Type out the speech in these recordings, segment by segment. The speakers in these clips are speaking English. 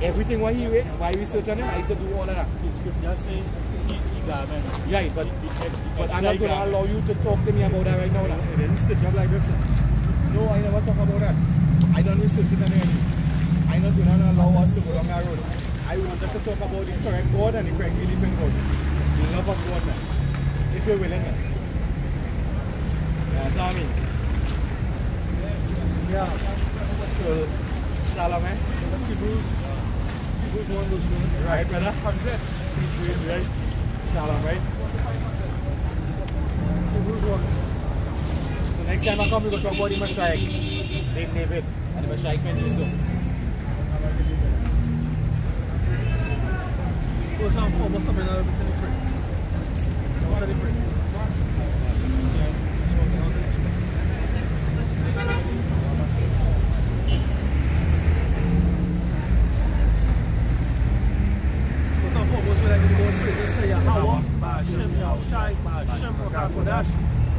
everything why research on him, I used to do all of that. The script just say he garments. Yeah, but I'm not going to allow you to talk to me about that right now. It didn't stitch up like this. No, I never talk about that. I don't research it anyway. I not going to allow us to go down that road. I want us to talk about the correct God and the correct belief in God. The love of God, man. If you're willing, man. That's what I mean. Yeah. So, Shalom, man. Hebrews 1 verse 1. Right, brother? 100. Right? Shalom, right? Hebrews 1. So next time I come, we're going to talk about the Mashiach named David and the Mashiach named Yusuf. First and foremost, coming out of the different. What are different?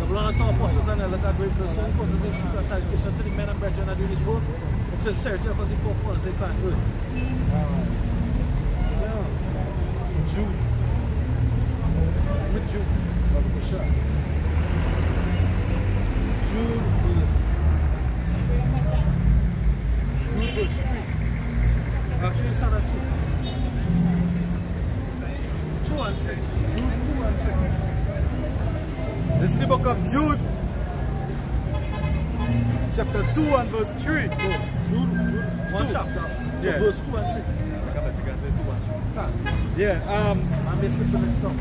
The blood of some apostles and elders are great person, because they shoot a salutation to the men and brethren that do this work. It says, sincerity because the 4 corners they can't do it. Jude. With Jude. Jude verse 3. Actually, it's not 2. 2 and 3. Jude 2 and 3. This is the book of Jude, chapter 2 and verse 3. No, Jude 1 chapter, yeah. Verse 2 and 3. I can say 2 and 3. Yeah, I'm missing the next one.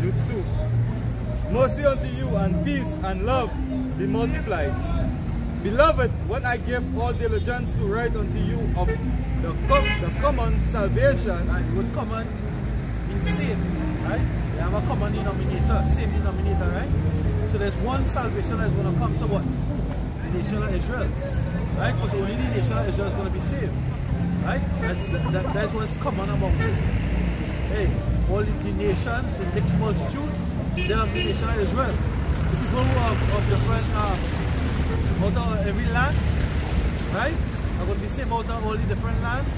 Jude 2. Mercy unto you and peace and love be multiplied. Beloved, when I gave all diligence to write unto you of the common salvation, and what common means same, right? We have a common denominator, same denominator, right? So there's one salvation that's going to come to what? The nation of Israel, right? Because only the nation of Israel is going to be saved, right? That's what's common among you. Hey, all the nations, the mixed multitude, they have the nation of Israel. The people who are of different, out of every land, right? Are going to be saved out of all the different lands.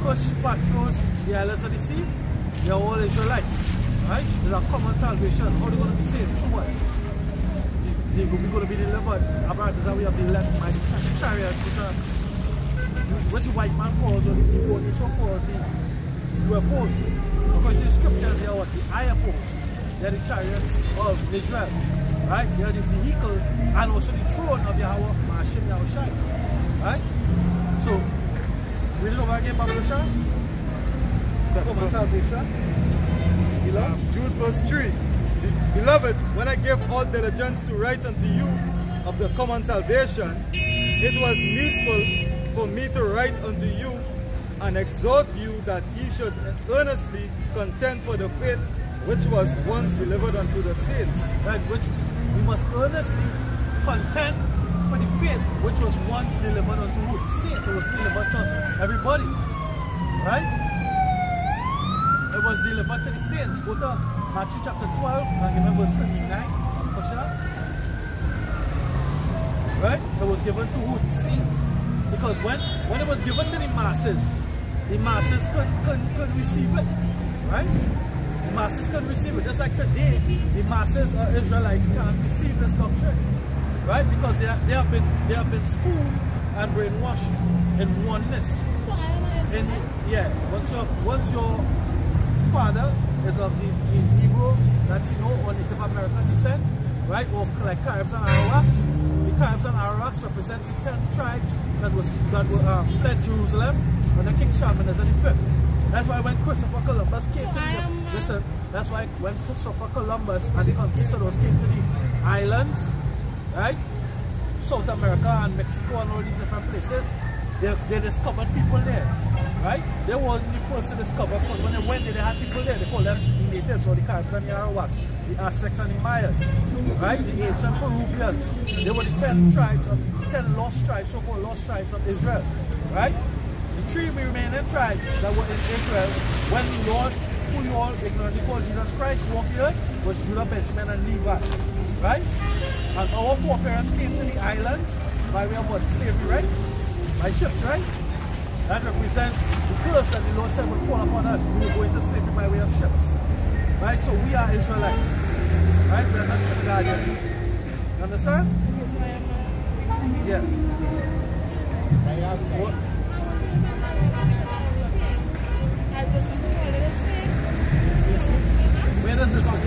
Cush, Patros, the islands of the sea, they are all Israelites. Right? There's a common salvation. How are they going to be saved? Through what? They're going to be delivered. Apparatus that we have been left by the chariots, which the white man calls, or the so-called UFOs. According to the scriptures, they are what? The higher folks. They are the chariots of Israel. Right? They are the vehicles and also the throne of Yahweh, Hashem Yahushai. Right? So, read it over again, Babusha. Common salvation. Jude verse 3. Beloved, when I gave all diligence to write unto you of the common salvation, it was needful for me to write unto you and exhort you that ye should earnestly contend for the faith which was once delivered unto the saints. Right, which we must earnestly contend for the faith which was once delivered unto who? The saints. It was delivered to everybody. Right? It was delivered to the saints. Go to Matthew chapter 12 and remember verse 39. Right? It was given to who? The saints. Because when it was given to the masses couldn't receive it. Right? The masses couldn't receive it. Just like today, the masses of Israelites can't receive this doctrine. Right? Because they have been schooled and brainwashed in oneness. Once your father is of the Negro, Latino, or Native American descent, right? Or like Caribs and Arawaks. The Caribs and Arawaks represent the 10 tribes that fled Jerusalem under King Shalmaneser V. That's why when Christopher Columbus came to the listen, that's why when Christopher Columbus and the conquistadors came to the islands, right? South America and Mexico and all these different places, they discovered people there. Right? They weren't the first to discover, because when they went there, they had people there. They called them the natives, or the Caribs and the Arawaks, the Aztecs and the Mayans, right? The ancient Peruvians. They were the 10 tribes, the 10 lost tribes, so-called lost tribes of Israel, right? The 3 remaining tribes that were in Israel, when the Lord, who you all ignorantly call Jesus Christ, walked the earth, was Judah, Benjamin, and Levi, right? And our foreparents came to the islands by way of what? Slavery, right? By ships, right? That represents the curse that the Lord said would fall upon us. We will go into slavery by way of ships. Right? So we are Israelites. Right? We are not Trinidadians. You understand? Yeah. What? Where does this say?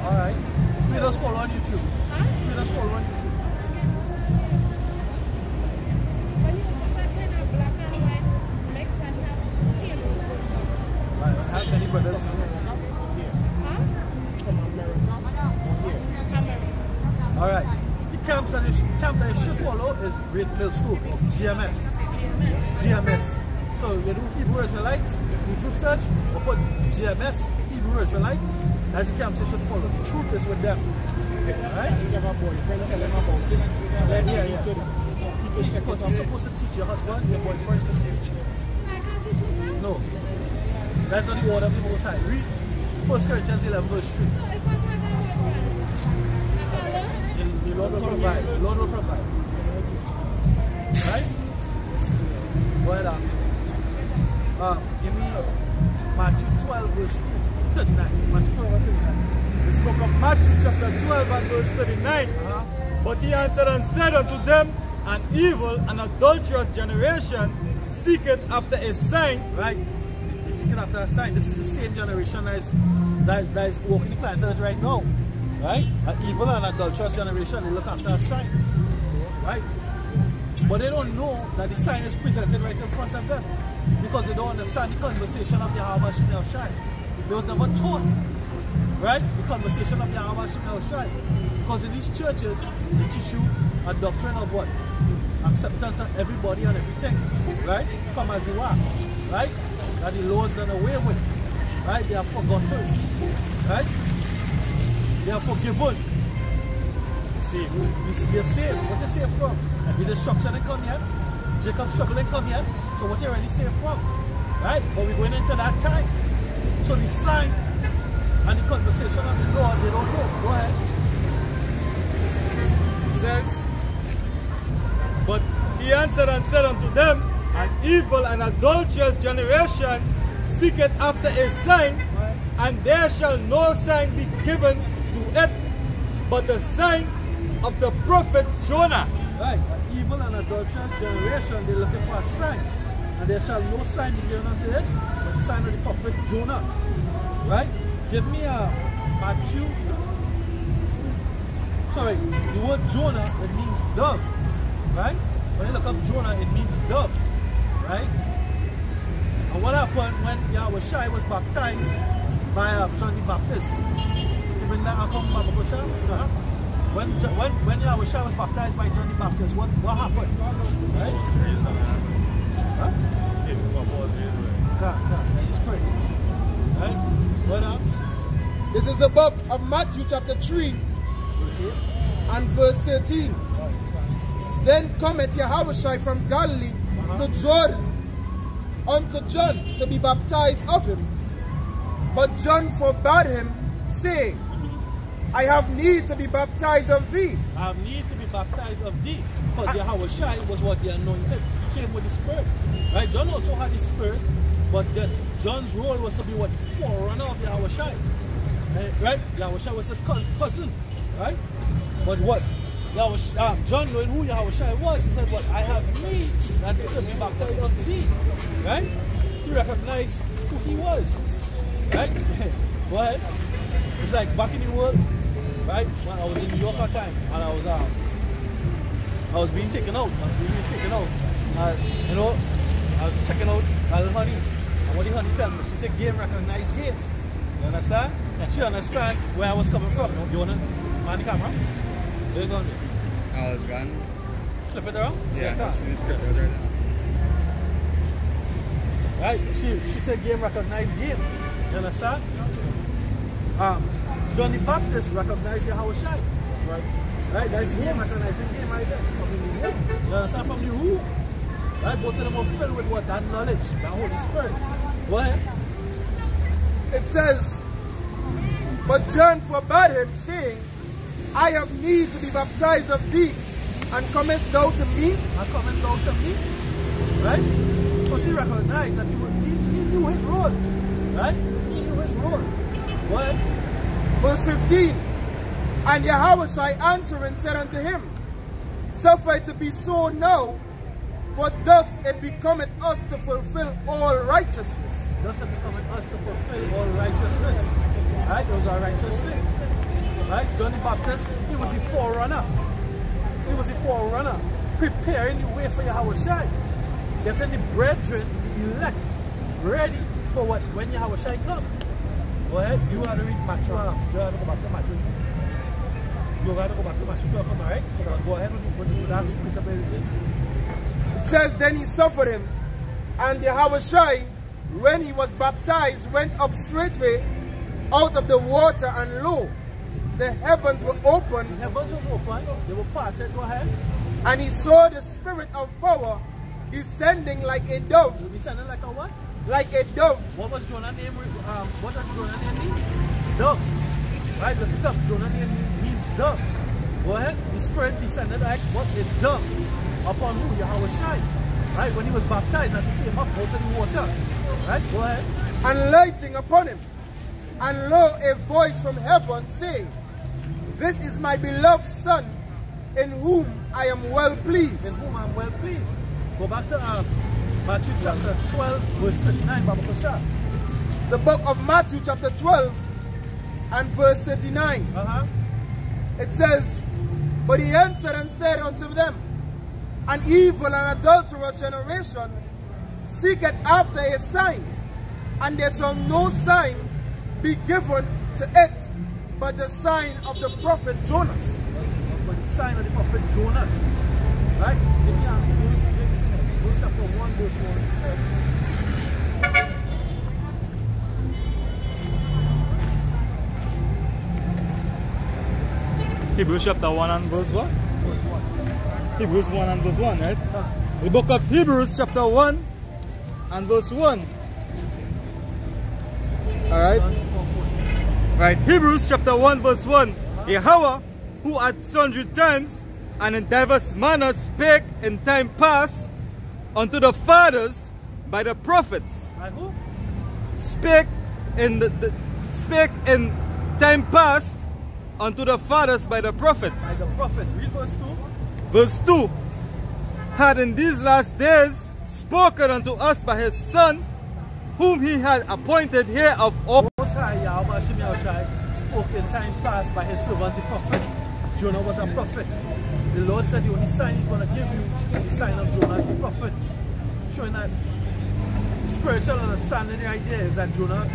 Alright. Let us follow on YouTube. Let us follow on YouTube. Right, I have many brothers. Alright. The camp that you should follow is Great Millstone of GMS. GMS. So you do Hebrew Israelites, YouTube search, or put GMS, Hebrew Israelites, as the camps you should follow. The truth is with them. Right? You have a boyfriend, tell him about it. Yeah. Because he's supposed to teach your husband, your boyfriend is supposed to teach you. No. That's not the order of the Most High. Read 1 Corinthians 11 verse 3. The Lord will provide. The Lord will provide. Right? Go ahead. Give me Matthew 12 verse 39. Matthew 12 verse 39. This book of Matthew chapter 12 and verse 39. But he answered and said unto them, an evil and adulterous generation seeketh after a sign. Right? They seeketh after a sign. This is the same generation that is walking the planet Earth right now. Right? An evil and adulterous generation, they look after a sign. Right? But they don't know that the sign is presented right in front of them. Because they don't understand the conversation of Yahweh Shemel Shai. They was never taught. Right? The conversation of Yahweh Shemel Shai. Because in these churches, they teach you a doctrine of what? Acceptance of everybody and everything. Right? Come as you are. Right? That the Lord's done away with. Right? They are forgotten. Right? They are forgiven. You're saved. What you saved from? The destruction didn't come yet. Jacob's struggle didn't come yet. So what you already saved from? Right? But we're going into that time. So the sign and the conversation of the Lord, they don't know. Go ahead. It says, but he answered and said unto them, an evil and adulterous generation seeketh after a sign, and there shall no sign be given to it, but the sign of the prophet Jonah. Right. An evil and adulterous generation, they're looking for a sign. And there shall no sign be given unto it, but the sign of the prophet Jonah. Right? Give me a Matthew. Sorry, the word Jonah, it means dove. Right? When you look up Jonah, it means dove. Right? And what happened when Yahweh Shai was baptized by John the Baptist? Even that when Yahweh Shai was baptized by John the Baptist, what happened? Right? Huh? He's praying. Right? What up? This is the book of Matthew chapter 3 and verse 13. Then cometh Yahushua from Galilee to Jordan unto John to be baptized of him. But John forbade him, saying, I have need to be baptized of thee. I have need to be baptized of thee. Because Yahushua was what the anointed. He came with the Spirit. Right? John also had the Spirit, but John's role was to be what? The forerunner of Yahushua. Right? Yahushua was his cousin. Right? But what? John, knowing who Yahushua was, he said, what? I have need that to be baptized of thee. Right? He recognized who he was. Right? Go ahead. It's like back in the world, right? When I was in New York at the time, and I was being taken out. You know, I was checking out Al Honey. And what the honey tell me? She said, game recognized game. You understand? And she understand where I was coming from. You want to man the camera? Where you going? I was gone. Flip it around? Yeah, that's in the script right now. Right? She said game recognized game. You understand? John the Baptist recognized Yahushua. Right? Right? That's the game recognizing game right there. You understand? From the root. Right? Both of them are filled with what? That knowledge, that Holy Spirit. Go ahead. It says, but John forbade him, saying, I have need to be baptized of thee, And comest thou to me? And comest thou to me? Right? Because he recognized that he knew his role. Right? He knew his role. What? Verse 15. And Yahushua answering said unto him, Suffer it to be so now, for thus it becometh us to fulfill all righteousness. Thus it becometh us to fulfill all righteousness. Right? It was a righteous thing. Right? John the Baptist, he was the forerunner. He was the forerunner, preparing the way for Yahushua. Getting the brethren, the elect, ready for what when Yahushua comes. Go ahead, you want to read Matthew. You want to go back to Matthew. You want to go back to Matthew 12, right? So go ahead with that scripture. It says, Then he suffered him, and Yahushua, when he was baptized, went up straightway out of the water, and lo, the heavens were opened. The heavens was open, they were parted, go ahead. And he saw the Spirit of power descending like a dove. Descending like a what? Like a dove. What was Jonah's name? What does Jonah's name mean? Dove. Right, look it up. Jonah's name means dove. Go ahead. The Spirit descended like what? A dove. Upon who? Yahushua. Right, when he was baptized, as he came up out of the water. Right, go ahead. And lighting upon him. And lo, a voice from heaven saying, This is my beloved Son, in whom I am well pleased. In whom I am well pleased. Go back to Matthew chapter 12, verse 39, Baba Kosha. The book of Matthew chapter 12 and verse 39. It says, But he answered and said unto them, An evil and adulterous generation seeketh after a sign, and there shall no sign be given to it, but the sign of the prophet Jonas. But the sign of the prophet Jonas. Right? Give me Hebrews chapter 1, verse 1. Hebrews chapter 1 and verse 1? Verse 1. Hebrews 1 and verse 1, right? The book of Hebrews chapter 1 and verse 1. Alright? Right, Hebrews chapter 1 verse 1. Yahweh, who at sundry times and in diverse manners spake in time past unto the fathers by the prophets. By who? Spake in time past unto the fathers by the prophets. By the prophets. Read verse 2. Verse 2. Had in these last days spoken unto us by his Son, whom he had appointed here of all. Most High Yahweh spoke in time past by his servants the prophet. Jonah was a prophet. The Lord said the only sign he's going to give you is the sign of Jonah as the prophet. Showing that spiritual understanding the idea is that Jonah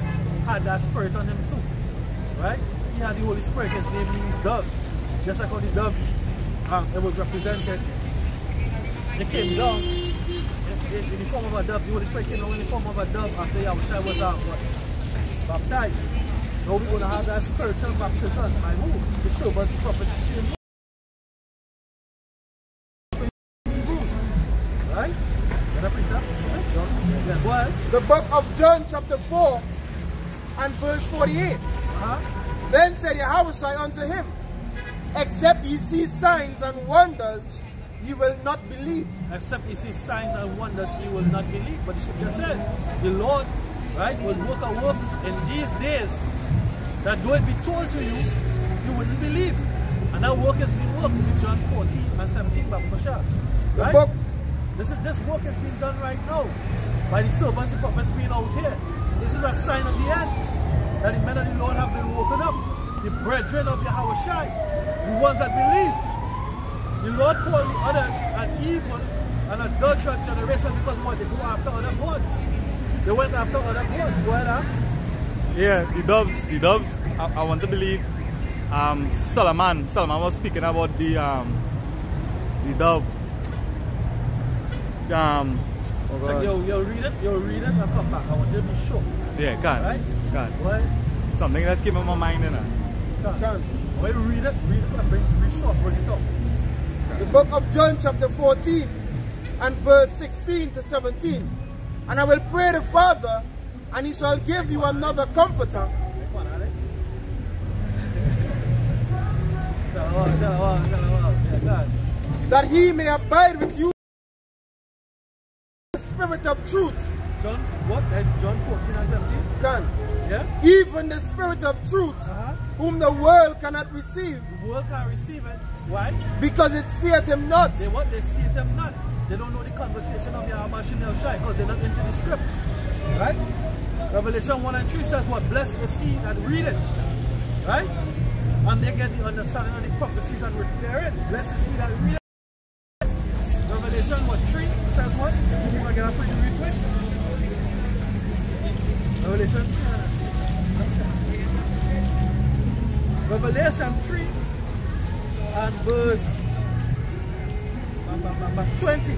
had that spirit on him too. Right? He had the Holy Spirit. His name means dove. Just like how the dove it was represented. It came down in the form of a dove. The Holy Spirit came down in the form of a dove after Yahushua was baptized. Now we're going to have that spiritual baptism by who? The servants, the prophets, the same. Hebrews. Right? Can I preach that? John? Yeah, go ahead. The book of John chapter 4 and verse 48. Then said Yahushua unto him, Except ye see signs and wonders, ye will not believe. Except ye see signs and wonders, ye will not believe. But the scripture says, the Lord, right, will work a work in these days that though it be told to you, you wouldn't believe. And that work has been worked in John 14 and 17, Baba Mashah. Right? This work is being done right now by the servants and prophets being out here. This is a sign of the end, that the men of the Lord have been woken up. The brethren of Yahushua, the ones that believe. The Lord called the others an evil and adulterous generation because what? They go after other gods. They went after other gods. Go ahead, Yeah, the doves, I want to believe Solomon was speaking about the dove. So you'll read it and come back. I want you to be sure. Yeah, can. Right? Can. Right? Something that's keeping my mind in it. Can. When you read it and be short, bring it up. The book of John chapter 14 and verse 16 to 17. And I will pray the Father, and he shall give you another comforter. that he may abide with you the spirit of truth. John, what? John 14 and 17? Can. Yeah? Even the spirit of truth, whom the world cannot receive. The world can't receive it. Why? Because it seeth him not. They see him not. They don't know the conversation of Yahweh Shem Shai because they're not into the scripts. Right? Revelation 1 and 3 says what? Blessed is he that read it. Right? And they get the understanding of the prophecies and repair it. Blessed is he that read it. Revelation what? 3 says what? If I get a free to read it. Revelation 3 and verse 20.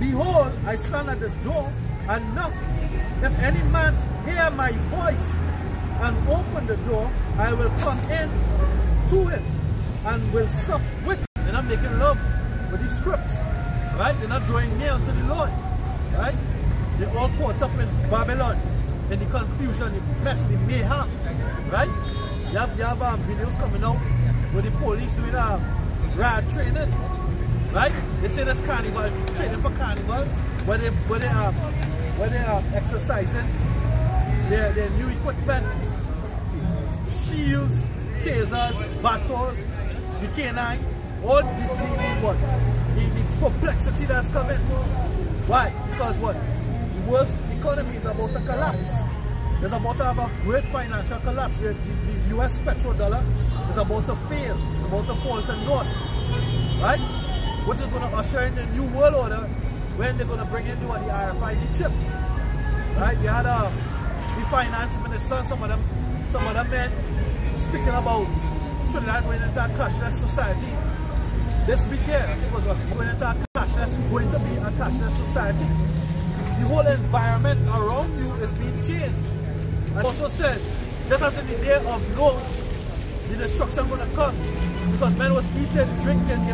Behold, I stand at the door and knock. If any man hear my voice and open the door, I will come in to him and will sup with him. They're not making love with these scripts, right? They're not drawing near unto the Lord, right? They're all caught up in Babylon, in the confusion, the mess, the mayhem, right? You have videos coming out where the police doing rad training, right? They say there's carnival, training for carnival, where they are exercising their new equipment, shields, tasers, batons, the canine, all the complexity that's coming. Why? Because what? The worst economy is about to collapse. There's about to have a great financial collapse. The US petrodollar is about to fail. It's about to fall to naught. Right? Which is going to usher in the new world order when they're going to bring in the RFID chip. Right? You had the finance minister and some of them men speaking about Trinidad going into a cashless society. This week here, I think it was going into a going to be a cashless society. The whole environment around you is being changed. And also said, just as in the day of Noah, the destruction going to come. Because men was eating, drinking,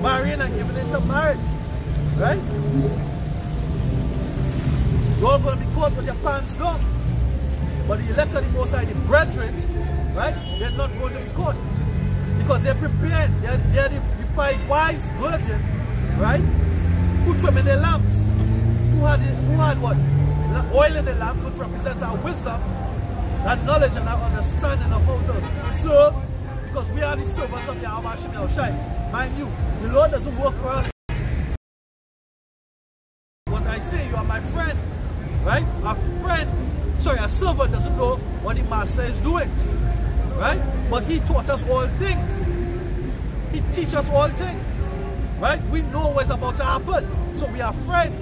marrying and giving into marriage. Right? You're all going to be caught with your pants down. But the elect of the Most High, the brethren, right? They're not going to be caught. Because they're prepared. They're the 5 wise virgins, right? Who trimmed their lamps. Who had what? Oil in the lamps, which represents our wisdom, that knowledge and our understanding of how to serve. Because we are the servants of Yahweh Shem Shai. Mind you, the Lord doesn't work for us. What I say, you are my friend, right? A servant doesn't know what the master is doing, right? But he taught us all things. He teaches us all things, right? We know what's about to happen, so we are friends,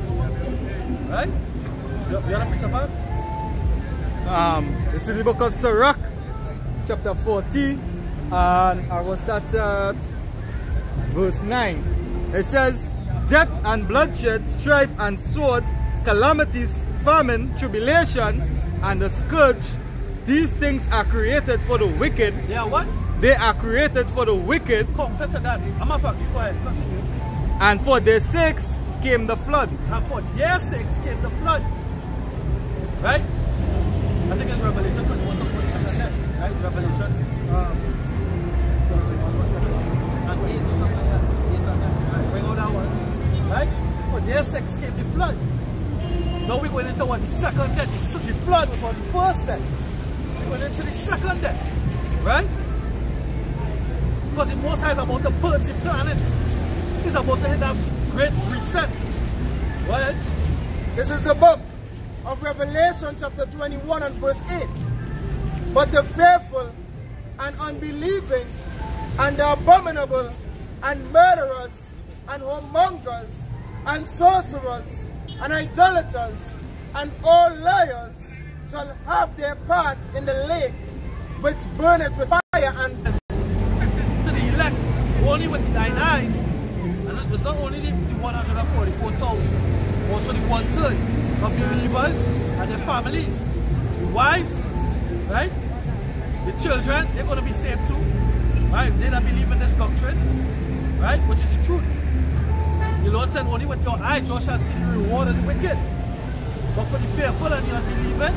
right? You want to preach about? This is the book of Sirach, chapter 14, and I will start at verse 9. It says, death and bloodshed, strife and sword, calamities, famine, tribulation, and the scourge, these things are created for the wicked. They are what? They are created for the wicked. Come, to that. I'm a go ahead, continue. And for their sakes came the flood. And for their sakes came the flood. Right? I think it's Revelation 21 to 47, right? Revelation. And 8 or something like that. 8 or 9. Right, bring out that one. Right? For their sakes came the flood. Now we're going into what? The second death. The flood was on the first death. We're going into the second death. Right? Because the Most High is about to purge the planet. He's about to hit that great reset. Go ahead. This is the book of Revelation chapter 21 and verse 8. But the fearful and unbelieving and the abominable and murderers and whoremongers and sorcerers and idolaters and all liars shall have their part in the lake which burneth with fire and to the elect, only with thine eyes. And it was not only the 144,000, also the 1/3 of the believers and their families, the wives, right? The children, they're going to be saved too, right? They don't believe in this doctrine, right? Which is the truth. The Lord said, only with your eyes you shall see the reward of the wicked. But for the fearful and the unbelieving,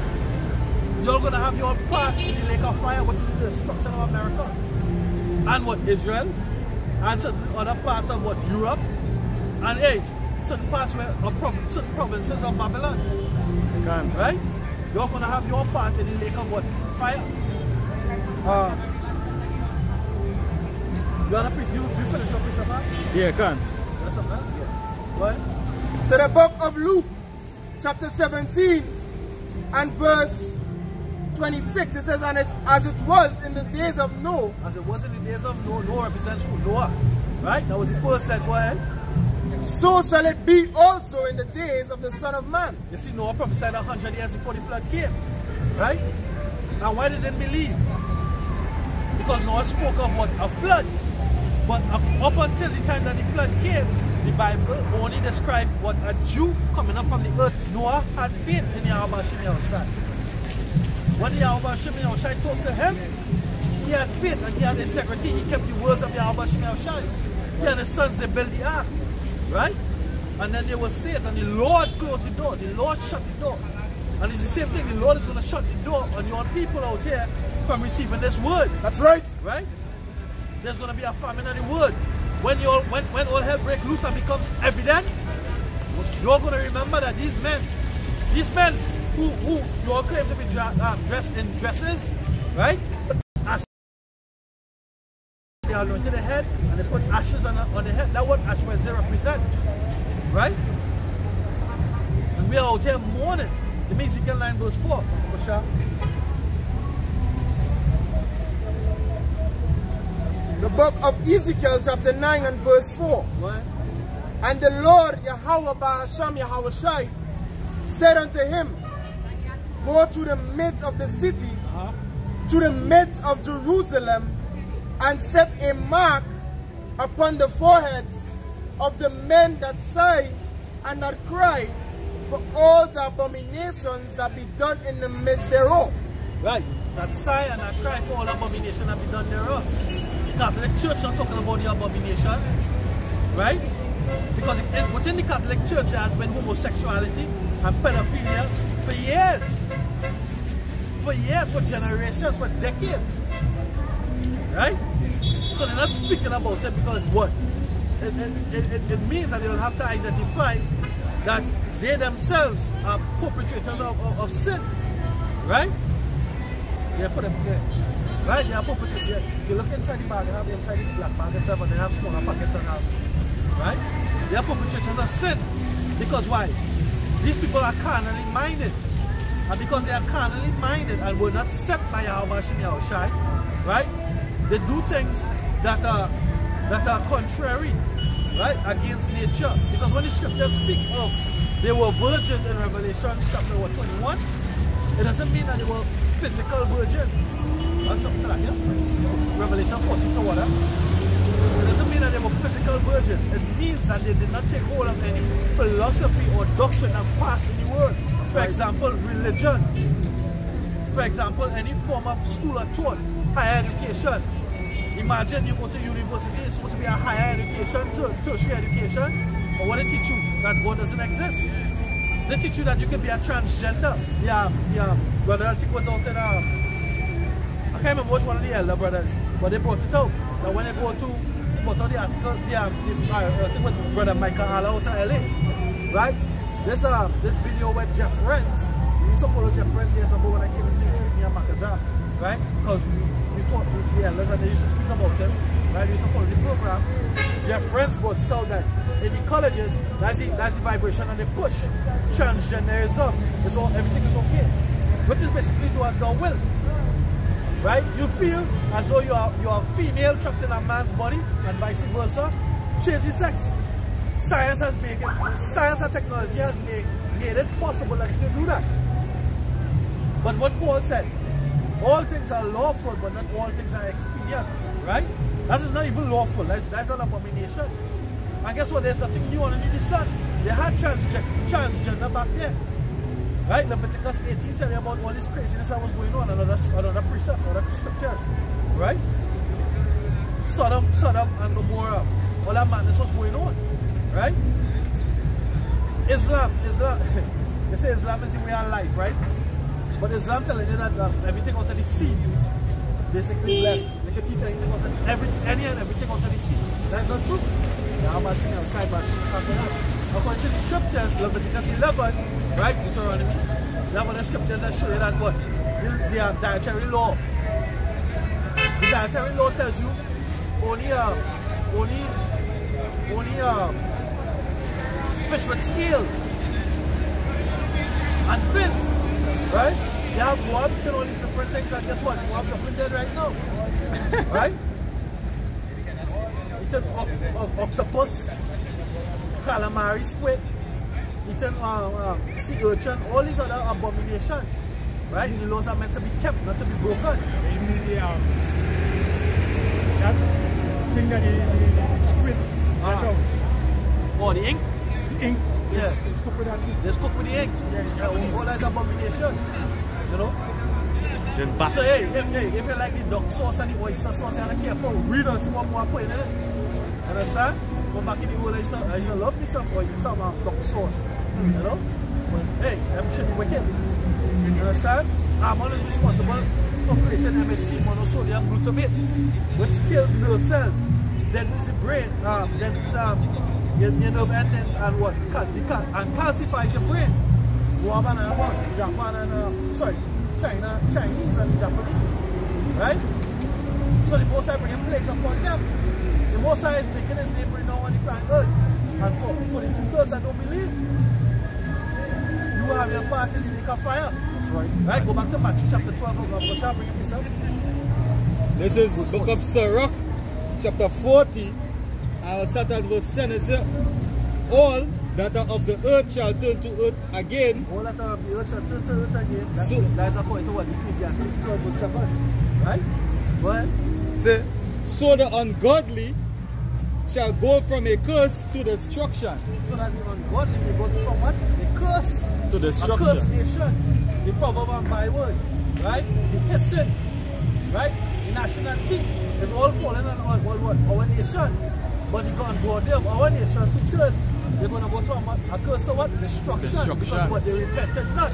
you're going to have your part in the lake of fire, which is the destruction of America. And what? Israel and certain other parts of what, Europe, and hey, certain parts where certain provinces of Babylon. Right? You're gonna have your part in the lake of what? Fire. You finish your preacher, man? Yeah, can. That's something else? Yeah. What? To the book of Luke, chapter 17 and verse 26, it says, and it, as it was in the days of Noah. As it was in the days of Noah, Noah represents who? Noah. Right? That was the first that, go ahead. So shall it be also in the days of the Son of Man. You see, Noah prophesied 100 years before the flood came. Right? And why did they believe? Because Noah spoke of what? A flood. But up until the time that the flood came, the Bible only described what a Jew coming up from the earth. Noah had faith in Yahweh Hashem Yahushai. When Yahweh Hashem Yahushai talked to him, he had faith and he had integrity. He kept the words of Yahweh Hashem Yahushai. He and his sons, they built the ark. Right? And then they were saved and the Lord closed the door. The Lord shut the door. And it's the same thing. The Lord is going to shut the door on your people out here from receiving this word. That's right. Right? There's going to be a famine of the word. When all hell breaks loose and becomes evident, you're going to remember that these men who you all claim to be dressed in dresses, right? They are anointed the head and they put ashes on the head. That's what ash Wednesday represents, right? And we are out here mourning. The Ezekiel 9 verse 4. The book of Ezekiel chapter 9 and verse 4. What? And the Lord Yahweh Bahasham Yahushai said unto him, go to the midst of the city, to the midst of Jerusalem, and set a mark upon the foreheads of the men that sigh and that cry for all the abominations that be done in the midst thereof. Right. That sigh and that cry for all abominations that be done thereof. The Catholic Church not talking about the abomination, right? Because within the Catholic Church there has been homosexuality and pedophilia for years. For years, for generations, for decades. Right? So they're not speaking about it because what? It means that they will have to identify that they themselves are perpetrators of sin. Right? They put them there. Right? They are perpetrators. You look inside the bag, they have inside the black bag and stuff, and they have smaller pockets and all. Right? They are perpetrators of sin. Because why? These people are carnally minded. And because they are carnally minded and were not set by Yahweh Hashem Yahushai, right? They do things that are contrary, right, against nature. Because when the scripture speaks of they were virgins in Revelation chapter 21, it doesn't mean that they were physical virgins. Revelation 14 to what? It doesn't mean that they were physical virgins. It means that they did not take hold of any philosophy or doctrine and pass in the world. For example, religion. For example, any form of school or thought, higher education. Imagine you go to university, it's supposed to be a higher education, tertiary education. But what they teach you? That God doesn't exist. They teach you that you can be a transgender. Brother, I think was out in, I can't remember which one of the elder brothers, but they brought it out. That when they go to, put out the article, I think it was Brother Michael Alla out in LA. Right? This video with Jeff Renz. We used to follow Jeff Renz years ago when I came into the church near Makazar, right? Because we taught the elders and they used to speak about him, right? We used to follow the program. Jeff Renz brought it out that in the colleges, that's the vibration and the push. Transgenderism, everything is okay. Which is basically do as thou will. Right? You feel as though you are female trapped in a man's body and vice versa. Change the sex. Science and technology has made it possible that you can do that. But what Paul said, all things are lawful, but not all things are expedient. Right? That is not even lawful. That's an abomination. And guess what? There's something new underneath the sun. They had transgender back there. Right? Leviticus 18 tell you about all this craziness that was going on, another precept, other scriptures. Right? Sodom and Gomorrah. All that madness was going on. Right? Islam. They say Islam is the way of life, right? But Islam telling you that everything out of the sea basically blessed. They can eat anything out of everything out of the sea. That's not true. Now I'm asking you side by side. According to the scriptures, Leviticus 11, right? Deuteronomy. You have other scriptures that show you that what? The dietary law. The dietary law tells you only fish with scales and fins, right? You have wasps and all these different things, and guess what? Wasps are printed right now, right? It's an octopus, calamari, squid, eating sea urchin, all these other abominations, right? The laws are meant to be kept, not to be broken. That thing that the squid, or the ink? the ink, Yeah. it's cooked with that too. Just cook with the ink. Yeah. All that's abomination, you know? Then back. So hey, if you like the duck sauce and the oyster sauce, you have to be careful. Read and see what more put in it. Understand? Go back in the world, I used to love me some duck sauce. You know? But hey, them should be wicked. You understand? I'm always responsible for creating MSG, monosodium glutamate, which kills nerve cells. Then it's the brain, then it's your nerve endings and what? And calcifies your brain. Japan and China, Chinese and Japanese, right? So the Most High bringing plagues upon them. The Most High is making his name right now on the planet Earth. And for the tutors that don't believe, you have your part in the lake of fire. That's right. Right? Go back to Matthew chapter 12 of God. Bring it yourself. This is the book of Sirach, chapter 40. I will start at verse 10. It says, all that are of the earth shall turn to earth again. All that are of the earth shall turn to earth again. That's according to what Ecclesiastes 12 verse 7. Right? Go ahead. Say, so the ungodly shall go from a curse to destruction. So that the ungodly may go from what? A curse To destruction. A cursed nation. The proverb and byword. Right? The hissing. Right? The nationality is all falling on our nation. But the God brought them, our nation, 2/3. They're going to go to a curse of what? Destruction. Because what they repented not.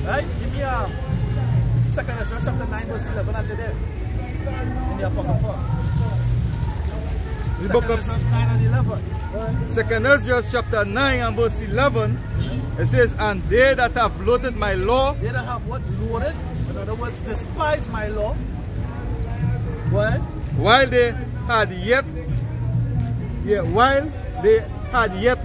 Right? Give me a 2 Ezra chapter 9 verse 11. I say there. Give me a fucking fuck. The book of 9 and 11. 2 Ezra chapter 9 and verse 11. It says, and they that have loaded my law. They that have what? Loaded. In other words, despise my law. What? While they had yet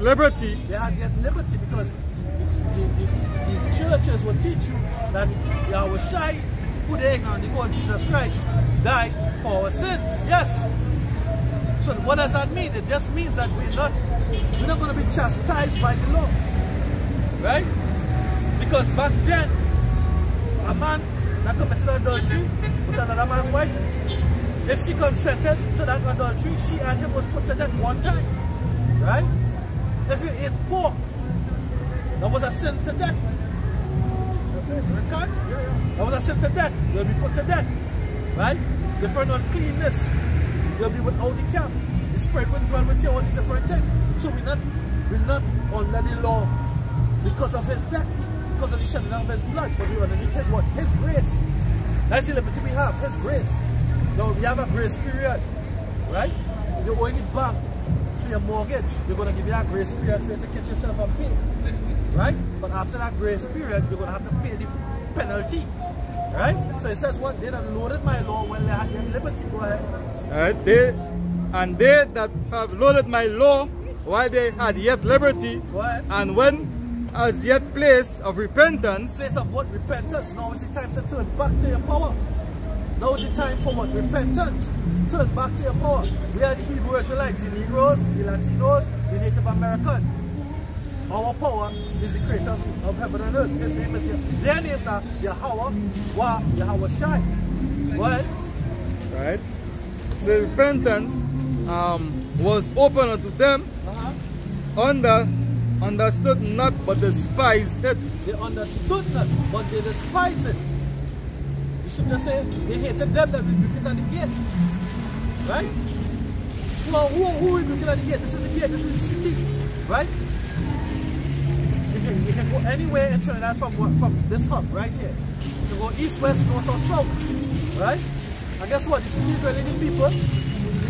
liberty. They had yet liberty because the churches will teach you that Yahweh Shai, who they ignorant, the God Jesus Christ, died for our sins. Yes. So what does that mean? It just means that we're not going to be chastised by the law. Right? Because back then, a man that committed adultery with another man's wife, if she consented to that adultery, she and him was put to death one time. Right? If you ate pork, that was a sin to death. Okay? That was a sin to death. You'll be put to death. Right? Different uncleanness. You'll be without the camp. The spirit will dwell with you, all these different things. So we're not under the law because of his death, because of the shedding of his blood, but we're underneath his what? His grace. That's the liberty we have, his grace. Now we have a grace period, right? You're going to the bank for your mortgage. You're going to give you a grace period for you to get yourself a pay, right? But after that grace period, you're going to have to pay the penalty, right? So it says what? They done loaded my law when they had their liberty. Go ahead. Alright, they that have loaded my law while they had yet liberty, and when as yet place of repentance. Place of what? Repentance. Now is the time to turn back to your power. Now is the time for what? Repentance. Turn back to your power. We are the Hebrew Israelites, the Negroes, the Latinos, the Native American. Our power is the creator of heaven and earth. His name is their names are Yahweh, Yahweh Shai. What? Right? So repentance was open unto them, understood not but despised it. They understood not, but they despised it. The scripture says they hated them that rebuked it at the gate. Right? Well, who rebuked it at the gate? This is the gate, this is the city. Right? You can go anywhere in Trinidad from this hub right here. You can go east, west, north or south. Right? And guess what? The city is really the people.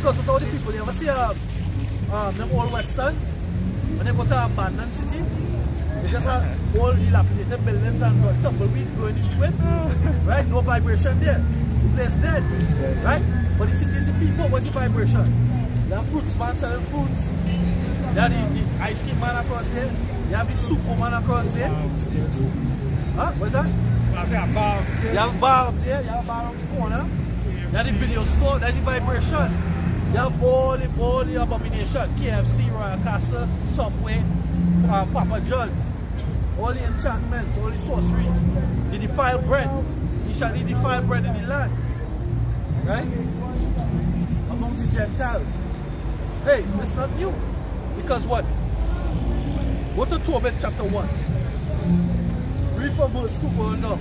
Because with all the people, you ever see them old westerns? When they go to an abandoned city, they just have old dilapidated buildings and tumbleweeds growing in the wind. Right? No vibration there. The place dead. Right? But the city is the people. What's the vibration? There are fruits man selling fruits. There are the ice cream man across there. You have the super man across there. Huh? What's that? You have a bar up there. You have a bar on the corner. You have the video store. That's the vibration. You have all the abomination. KFC, Royal Castle, Subway, Papa John's. All the enchantments, all the sorceries. The defiled bread. You shall eat defiled bread in the land. Right? Amongst the Gentiles. Hey, it's not new. Because what? Go to Tobit chapter 1. Read from verse 2 going down.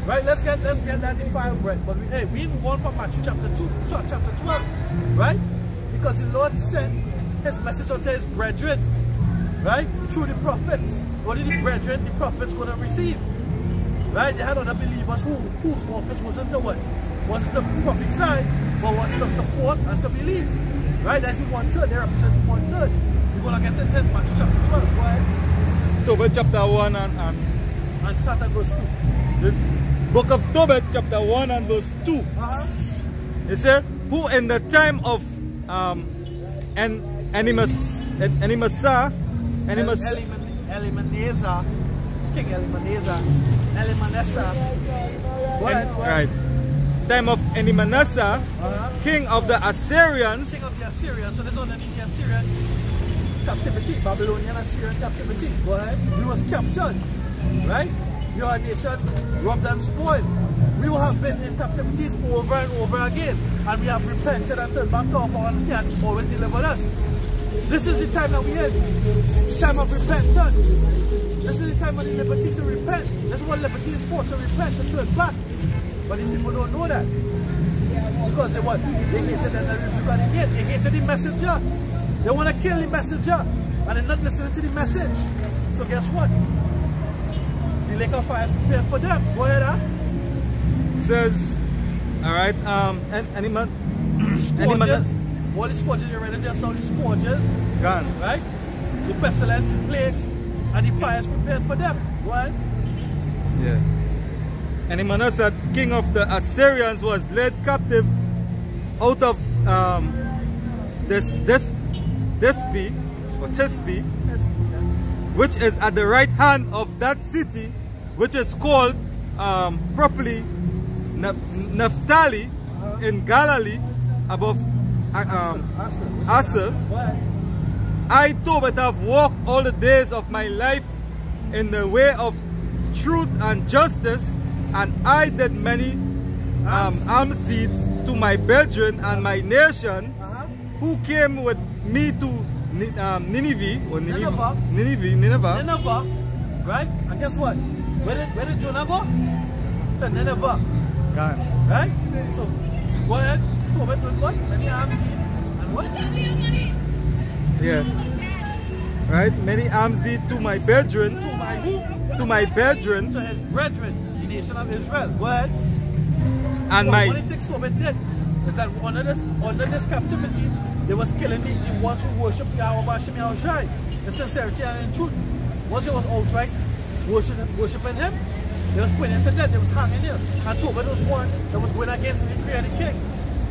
Right, let's get that defiled bread. But we move on from Matthew chapter 2 to chapter 12. Right? Because the Lord sent his message unto his brethren. Right? Through the prophets. What did the brethren, the prophets would have received? Right? They had other believers whose office wasn't to what? Wasn't to prophesy, but was to support and to believe. Right? That's the 1/3. They represent the 1/3. We're going to get to Matthew chapter 12. Go ahead. Tobit chapter 1 and start at verse 2. The book of Tobit chapter 1 and verse 2. It says, who in the time of Right. Time of Elimanassa, king of the Assyrians. King of the Assyrians. So this one in the Assyrian captivity, Babylonian Assyrian captivity. Go ahead. We was captured. Right? Your nation robbed and spoiled. We will have been in captivities over and over again. And we have repented and turned back to our power and he has always delivered us. This is the time that we in. It's time of repentance. This is the time of the liberty to repent. This is what liberty is for, to repent and turn back. But these people don't know that. Because they what? They hated the rebuke and they hated the messenger. They want to kill the messenger. And they're not listening to the message. So guess what? The lake of fire is prepared for them. Go ahead, huh? It says, alright, all the scourges you read, just all the scourges. Gone. Right? The pestilence, the plagues, and the fire is prepared for them. Go ahead. Yeah. And Elimanassa, king of the Assyrians, was led captive out of Tisbe, which is at the right hand of that city, which is called properly Naphtali in Galilee, above Asa. I Tobit have walked all the days of my life in the way of truth and justice, and I did many alms deeds to my brethren and my nation, who came with me to Nineveh, right? And guess what? Where did Jonah go? To Nineveh. God. Right? So, go ahead. Tobit with what? Many alms deeds and what? Yeah. Right? Many alms deeds to my brethren. To my who? To my brethren. To his brethren, the nation of Israel. Go ahead. And so my... What it takes Tobit did is that under this captivity, they was killing the ones who worship Yahweh Bashem Yahushai in sincerity and in truth. Once they was outright worshiping him, they was putting him to death, they was hanging him. And Tobit was one that was going against the created king.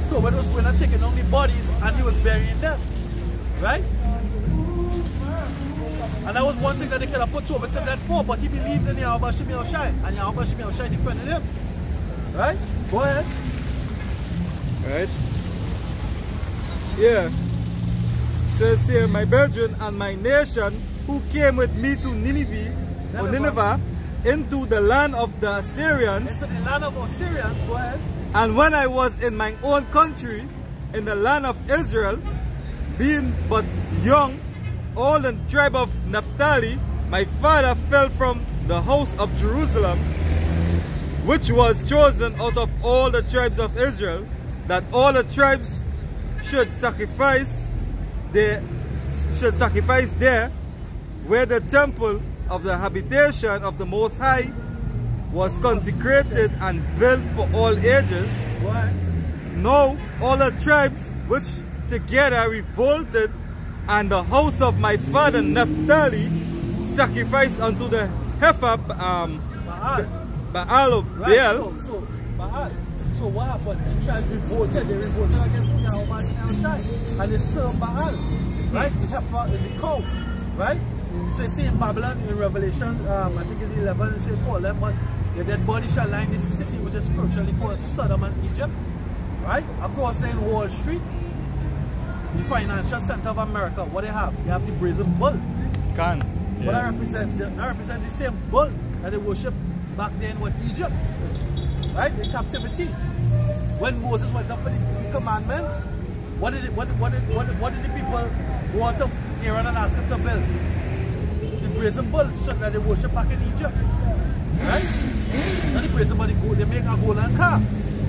Tobit was going and taking only bodies and he was burying them. Right? And that was one thing that they could have put Tobit to death for, but he believed in Yahweh Bashem Yahushai, and Yahweh Bashem Yahushai defended him. Right? Go ahead. Right? Yeah. It says here, my brethren and my nation, who came with me to Nineveh, into the land of the Assyrians. Into the land of Assyrians, go ahead. And when I was in my own country, in the land of Israel, being but young, all in the tribe of Naphtali, my father fell from the house of Jerusalem, which was chosen out of all the tribes of Israel, that all the tribes should sacrifice there, where the temple of the habitation of the Most High was consecrated and built for all ages. Why? Now all the tribes which together revolted, and the house of my father Naphtali sacrificed unto the heifer Baal of Baal. So Baal. So what happened? The tribe revolted. They revolted against Yahweh and El Shai, and they served Baal. Right? The heifer is a cow. Right? So you see in Babylon, in Revelation, I think it's 11, it says, call them, but the dead body shall lie in this city, which is spiritually called Sodom and Egypt. Right? Across there in Wall Street, the financial center of America, what they have? They have the brazen bull. Can. What that represents? That represents the same bull that they worship back then in Egypt. Right? In captivity. When Moses went up for the commandments, what did the people go out to Aaron and ask him to build? The brazen bull that they worship back in Egypt. Right? And the brazen bull, they make a golden calf.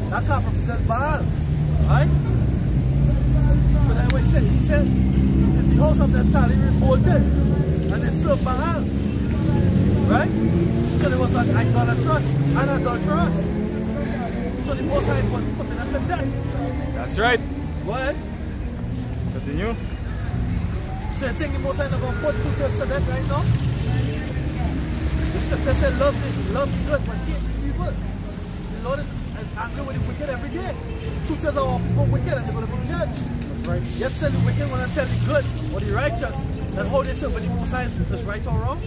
That calf represents Baal. Right? So that's what he said, the house of Naphtali revolted and they served Baal. Right? So there was an idolatrous and adulterous. So the Most High was putting them to death. That's right. Go ahead. Continue. So you think the Most High not going to put 2/3 to death right now? The scripture said love the good but hate the evil. The Lord is angry with the wicked every day. 2/3 of our people wicked and they're going to be judged. That's right. Yet tell the wicked when I tell the good or the righteous that how they serve the Most High is right or wrong.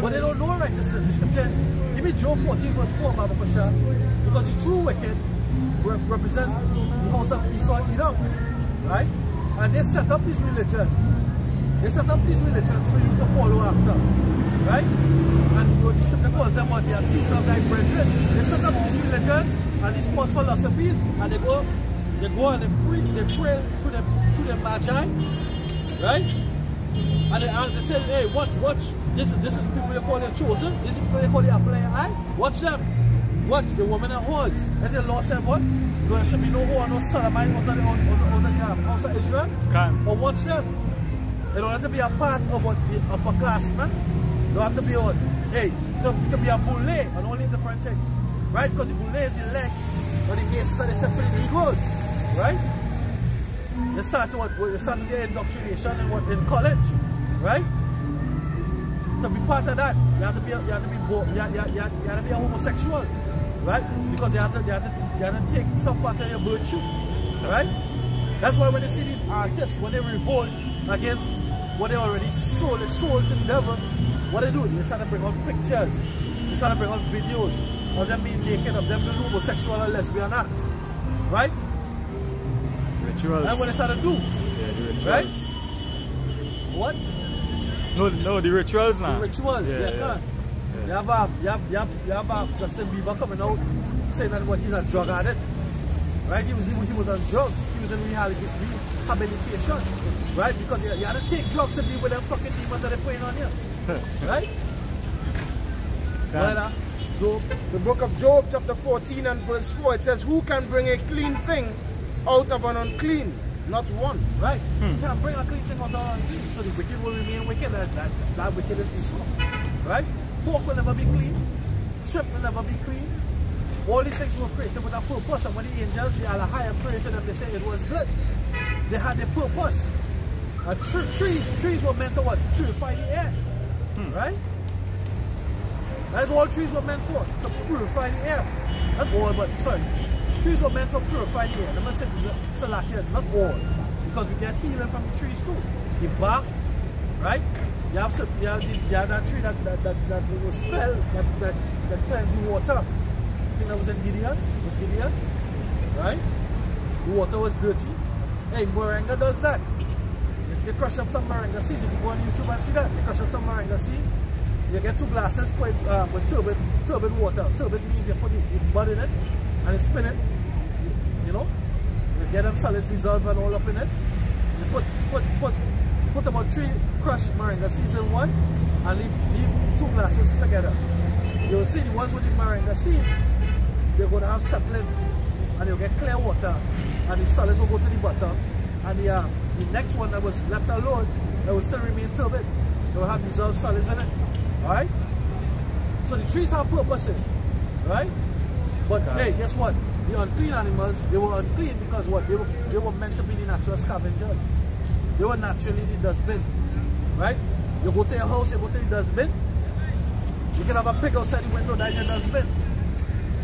But they don't know righteousness. The scripture, even Job 14 verse 4, because the true wicked represents the house of Esau and Edom. Right? And they set up these religions. They set up these religions for you to follow after. Right? And the scripture calls them what? They are thieves of thy brethren. They set up these religions and these false philosophies and they go and they pray through the magi. Right? And they say, hey, watch. This is people they call their chosen. This is people they call the apple of your eye. Watch them. Watch the woman and whores. And the Lord said, what? There should be no whore, no sodomite out of the house of Israel. But watch them. They don't have to be a part of what the upperclassmen. They don't have to be on. Hey, to be a boule and all these different things. Right? Because the boule is the leg or the aces that they set for the egos. Right? They started their indoctrination in college. Right? To be part of that, you have to be a homosexual. Right? Because you have to take some part of your virtue. Right? That's why when they see these artists, when they revolt against what they already sold to the devil, what they do? They start to bring out pictures. They start to bring out videos of them being naked, of them doing homosexual or lesbian acts. Right? Rituals. That's what they start to do. Yeah, the rituals. Right? What? No, the rituals now. The rituals, yeah. You have Justin Bieber coming out saying that what he's a drug addict. Right? He was on drugs. He was in rehabilitation. Right? Because you had to take drugs to deal with them fucking demons that they're putting on you. Right? Job. The book of Job, chapter 14 and verse 4, it says, who can bring a clean thing out of an unclean? Not one. Right? You can't bring a clean thing out of an unclean. So the wicked will remain wicked. That wicked is Esau. Right? Pork will never be clean. Shrimp will never be clean. All these things were created with a purpose. And when the angels, the higher created them, they said it was good. They had their purpose. Trees were meant to what? Purify the air. Right? That's all trees were meant for. To purify the air. Not all, but sorry. Trees were meant to purify the air. Let me say Salakia, not all. Because we get healing from the trees too. The bark, right? You have that tree that was fell, that cleansed the water. I think that was in Gideon, right? The water was dirty. Hey, moringa does that. They crush up some moringa seeds. If you go on YouTube and see that, they crush up some moringa seed. You get 2 glasses with turbid water. Turbid means you put the mud in it and you spin it. You know, you get them solids dissolved and all up in it. You put about 3 crushed moringa seeds in one and leave 2 glasses together. You'll see the ones with the moringa seeds, they're going to have settling and you'll get clear water and the solids will go to the bottom, and the next one that was left alone, that will still remain turbid, they will have dissolved solids in it. Alright? So the trees have purposes. Right? But hey, guess what? the unclean animals, they were unclean because what? They were meant to be the natural scavengers. They were naturally the dustbin. Right? You go to your house, you go to the dustbin. You can have a pig outside the window, that's your dustbin.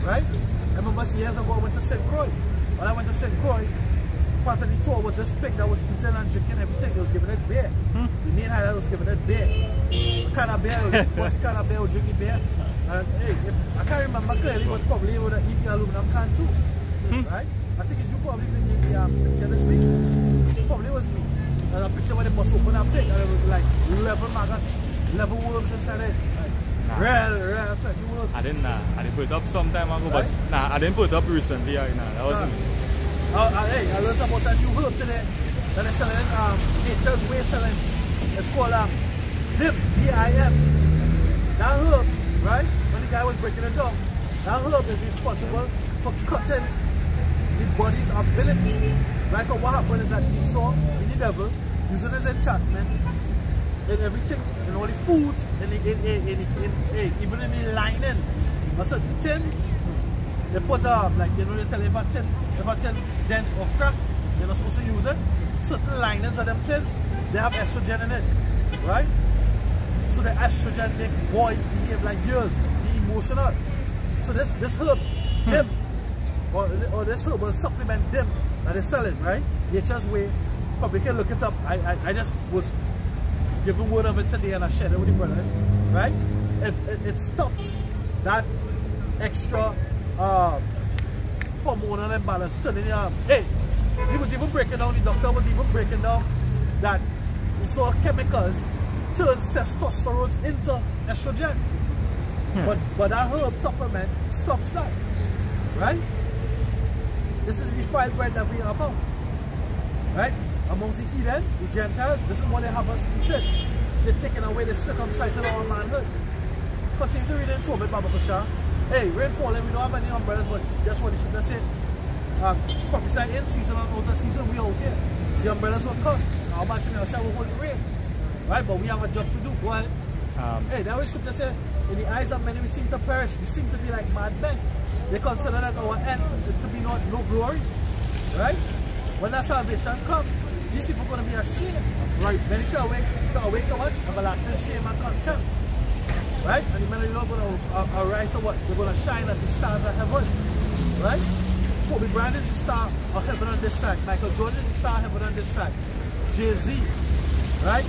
Right? I remember years ago I went to St. Croix. When I went to St. Croix, part of the tour was this pig that was eating and drinking everything. They was giving it beer. The main highlight was giving it beer. What kind of beer? What kind of beer was drinking beer? And hey, I can't remember clearly, but probably would have eaten the aluminum can too. Right? I think it's you probably bring the picture this week. Probably was me. And a picture where they must open a pig and it was like 11 maggots, 11 worms inside it. Real, plenty worms. I didn't put it up some time ago, but I didn't put it up recently. That wasn't me. Hey, I learned about a new herb today that they're selling, Nature's Way selling. It's called DIM, D-I-M. That herb, right, when the guy was breaking it down, that herb is responsible for cutting the body's ability. Right, because what happened is that he saw the devil using his enchantment in everything, in all the foods, even in the lining. A certain tins, they put like, you know, they tell you if a tin dent or crack, you're not supposed to use it. Certain linings of them tins, they have estrogen in it, right? So the estrogen make boys behave like girls, be emotional. So this herb, DIM, or this herb will supplement DIM that they're selling, right? Nature's Way. Probably can look it up. I just was giving word of it today and I shared it with the brothers, right? It stops that extra hormonal imbalance. Hey, he was even breaking down, the doctor was even breaking down that he saw chemicals turns testosterone into estrogen. But that herb supplement stops that, right? This is the file bread that we are about, right? Amongst the heathen, the Gentiles, this is what they have us eating. They're taking away the circumcision of our manhood. Continue to read in Tobit, Baba Kusha. Hey, rain falling, we don't have any umbrellas, but guess what the scripture said? Prophesy in season and out of season, we out here. The umbrellas will come. Our Bashim Yahshua will hold the rain. Right? But we have a job to do. Go ahead. Hey, that was scripture said, in the eyes of many we seem to perish. We seem to be like mad men. They consider that our end to be no glory. Right? When that salvation comes, these people are going to be ashamed. Right. Then he shall awake to what? Everlasting shame and contempt. Right? And the men of the Lord are going to arise to what? They're going to shine as the stars of heaven. Right? Kobe Bryant is the star of heaven on this side. Michael Jordan is the star of heaven on this side. Jay-Z. Right?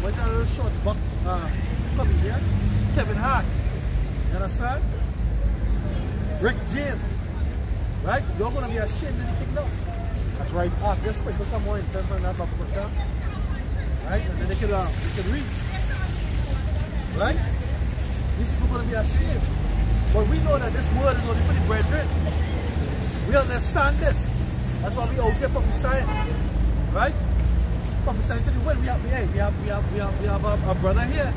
What's that little short buck comedian? Kevin Hart. You understand? Rick James. Right? You're going to be ashamed in the kingdom. That's right. Just sprinkle some more incense on that, Baba Kusha. Right? And then they can read. Right? These people are going to be ashamed. But we know that this word is only for the brethren. We understand this. That's why we out here prophesying. Right? Prophesying to the world. We have a brother here.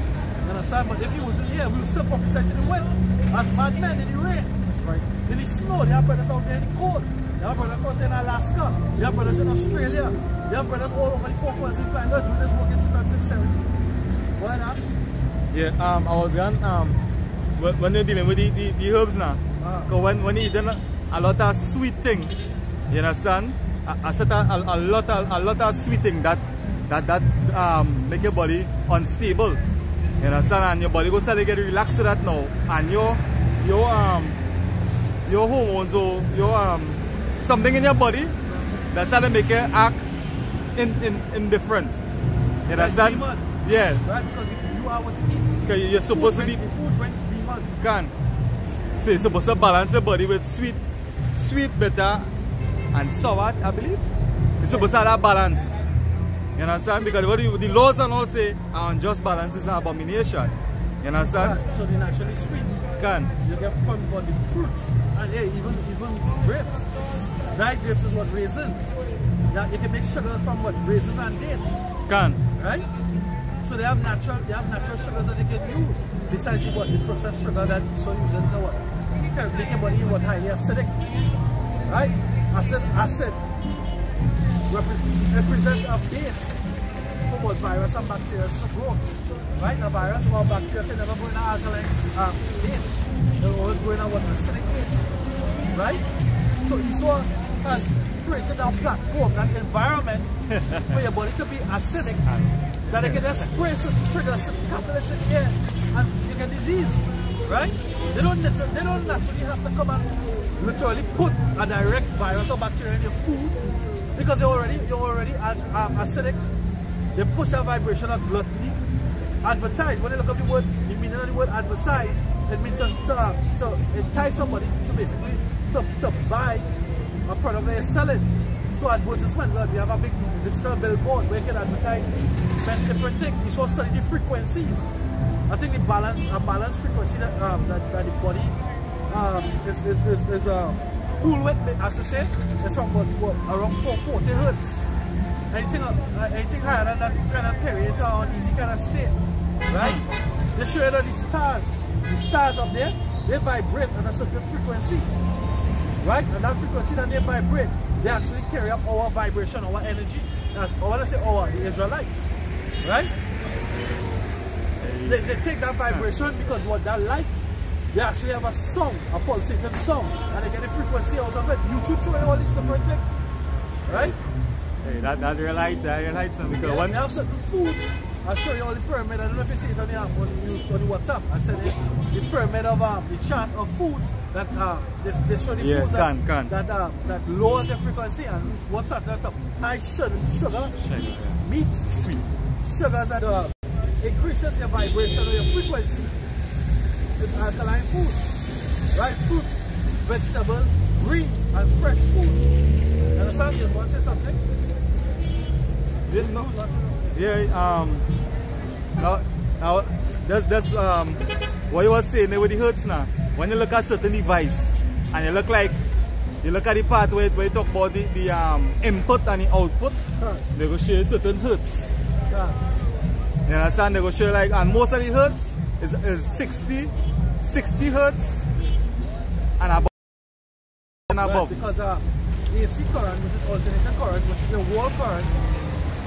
You understand? But if he wasn't here, we would still prophesy to the world. As mad men in the rain. That's right. In the snow, there are brothers out there in the cold. There are brothers across in Alaska. There are brothers in Australia. There are brothers all over the four corners of the planet doing this work in truth and sincerity. Go ahead, huh? Yeah, I was going when you're dealing with the herbs now, because when you're eating a lot of sweet thing, you understand? I said a lot of sweet thing that make your body unstable. You understand? And your body goes start to get relaxed to that now, and your hormones or your something in your body that start to make you act indifferent. You understand? Yeah. Right, because if you are what you eat. Because you're supposed to be. The food brings demons. So you're supposed to balance your body with sweet, bitter, and sour, I believe. You're supposed to have that balance. You understand? Because what the laws and all say unjust balance is an abomination. You understand? So they're naturally sweet. You get from the fruits. And yeah, even grapes. Dried grapes is what raisins. Yeah, you can make sugar from what? Raisins and dates. Right? So they have natural sugars that they can use. Besides the processed sugar that so using to what? Make your body what highly acidic. Right? Acid represents a base for what virus and bacteria to grow. Right? A virus or bacteria can never go in an alkaline base. They'll always go in a what? Acidic base. Right? So Esau has created that platform, that environment for your body to be acidic, that they can just spray certain triggers, certain catalysts in here, and you get disease, right? They don't naturally have to come and literally put a direct virus or bacteria in your food because you're already acidic. They push that vibration of gluttony. Advertise, when they look up the word, the meaning of the word advertise, it means just to entice somebody to basically to buy a product that you're selling. So advertisement, well, we have a big digital billboard where you can advertise many different things. You saw study the frequencies. I think a balanced frequency that the body is cool with, as I say, it's from around 440 hertz. Anything higher than that kind of period or easy kind of state, right? They show you that the stars up there, they vibrate at a certain frequency, right? And that frequency that they vibrate, they actually carry up our vibration, our energy. That's, I want to say the Israelites, right? They take that vibration because what that light, they actually have a song, a pulsating song, and they get the frequency out of it. YouTube show you all these different things, right? Hey, that relight some because one have certain foods. I'll show you all the pyramid. I don't know if you see it on the WhatsApp. I said the pyramid of the chart of foods that they show the foods that lowers the frequency, and what's at the top? High sugar, meat, sweet sugars that increases your vibration or your frequency. It's alkaline foods, right? Fruits, vegetables, greens, and fresh food. You understand? You want to say something? Now that's what you were saying there with the hertz now. When you look at certain device and you look at the part where you talk about the input and the output, they go show you certain hertz. You understand? They go show you like, and most of the hertz is 60 hertz and above. Right, because AC current, which is alternating current, which is a wall current,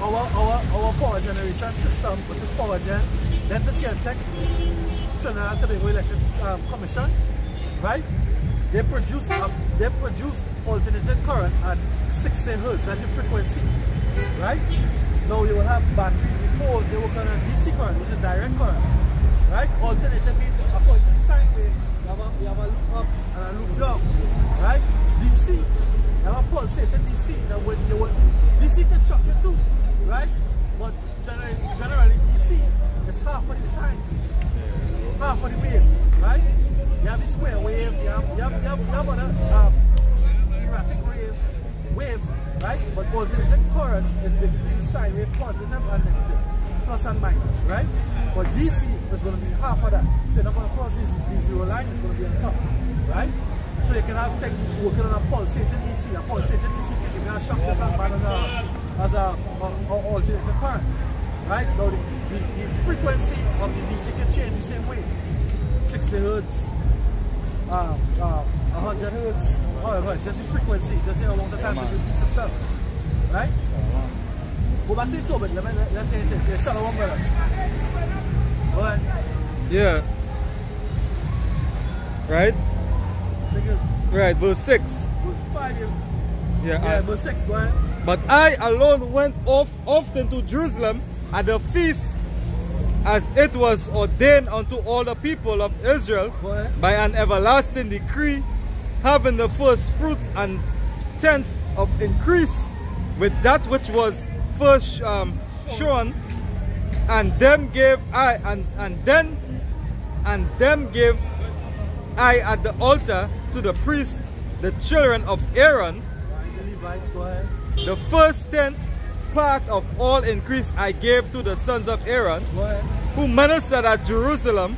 our power generation system, which is power gen, then the Tech, Trinidad and Tobago Electric Commission, right? They produce alternating current at 60 hertz, that's the frequency, right? Now you will have batteries, they work on a DC current, which is direct current, right? Alternating means according to the sine wave, you have a loop up and a loop down, right? DC, you have a pulsating DC. Now when DC can shock you too, right? But generally DC is half of the sine, half of the wave, right? You have the square wave, you have other erratic waves, right? But alternating current is basically the sine wave, positive and negative, plus and minus, right? But DC is going to be half of that. So you're not going to cross this zero line, it's going to be on top, right? So you can have things working on a pulsating DC. A pulsating DC can give you a shock just as bad as a alternating current, right? Now the frequency of the DC can change the same way. 60 hertz, 100 hertz. Oh, it's just the frequency. It's just how long the time it repeats itself, right? Go back to the topic. Let's get into it. Yeah, shallow one, brother. Go ahead. Yeah. Right? Right, verse 6. Verse 5, yeah, verse 6, go ahead. But I alone went often to Jerusalem at the feast, as it was ordained unto all the people of Israel by an everlasting decree, having the first fruits and tenth of increase with that which was first shown, and them gave I, and them gave I at the altar to the priests, the children of Aaron. The first 10th part of all increase I gave to the sons of Aaron, who ministered at Jerusalem.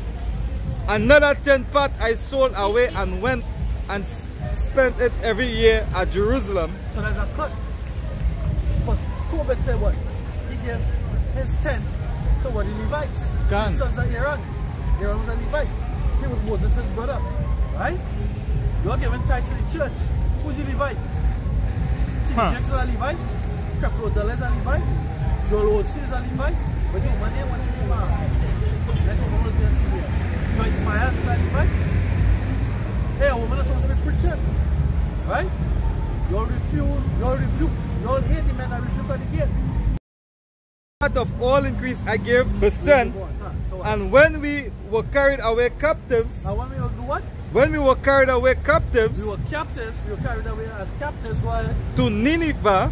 Another 10th part I sold away and went and spent it every year at Jerusalem. So there's a cut. Because Tobit said what? He gave his 10th to what? The Levites. The sons of Aaron. Aaron was a Levite. He was Moses' brother. Right? You're giving tithe to the church. Who's the Levite? Jackson is a Levite. Creflo Dollar is a Levite. Joel Osteen is a Levite. What's your name? What's your name? Let's go to the Joyce Myers is a Levite. Hey, a woman is supposed to be preaching. Right? all increase I gave. Verse 10. And when we were carried away captives. And when we will do what? When we were carried away captives. We were captives. We were carried away as captives. Why? To Nineveh.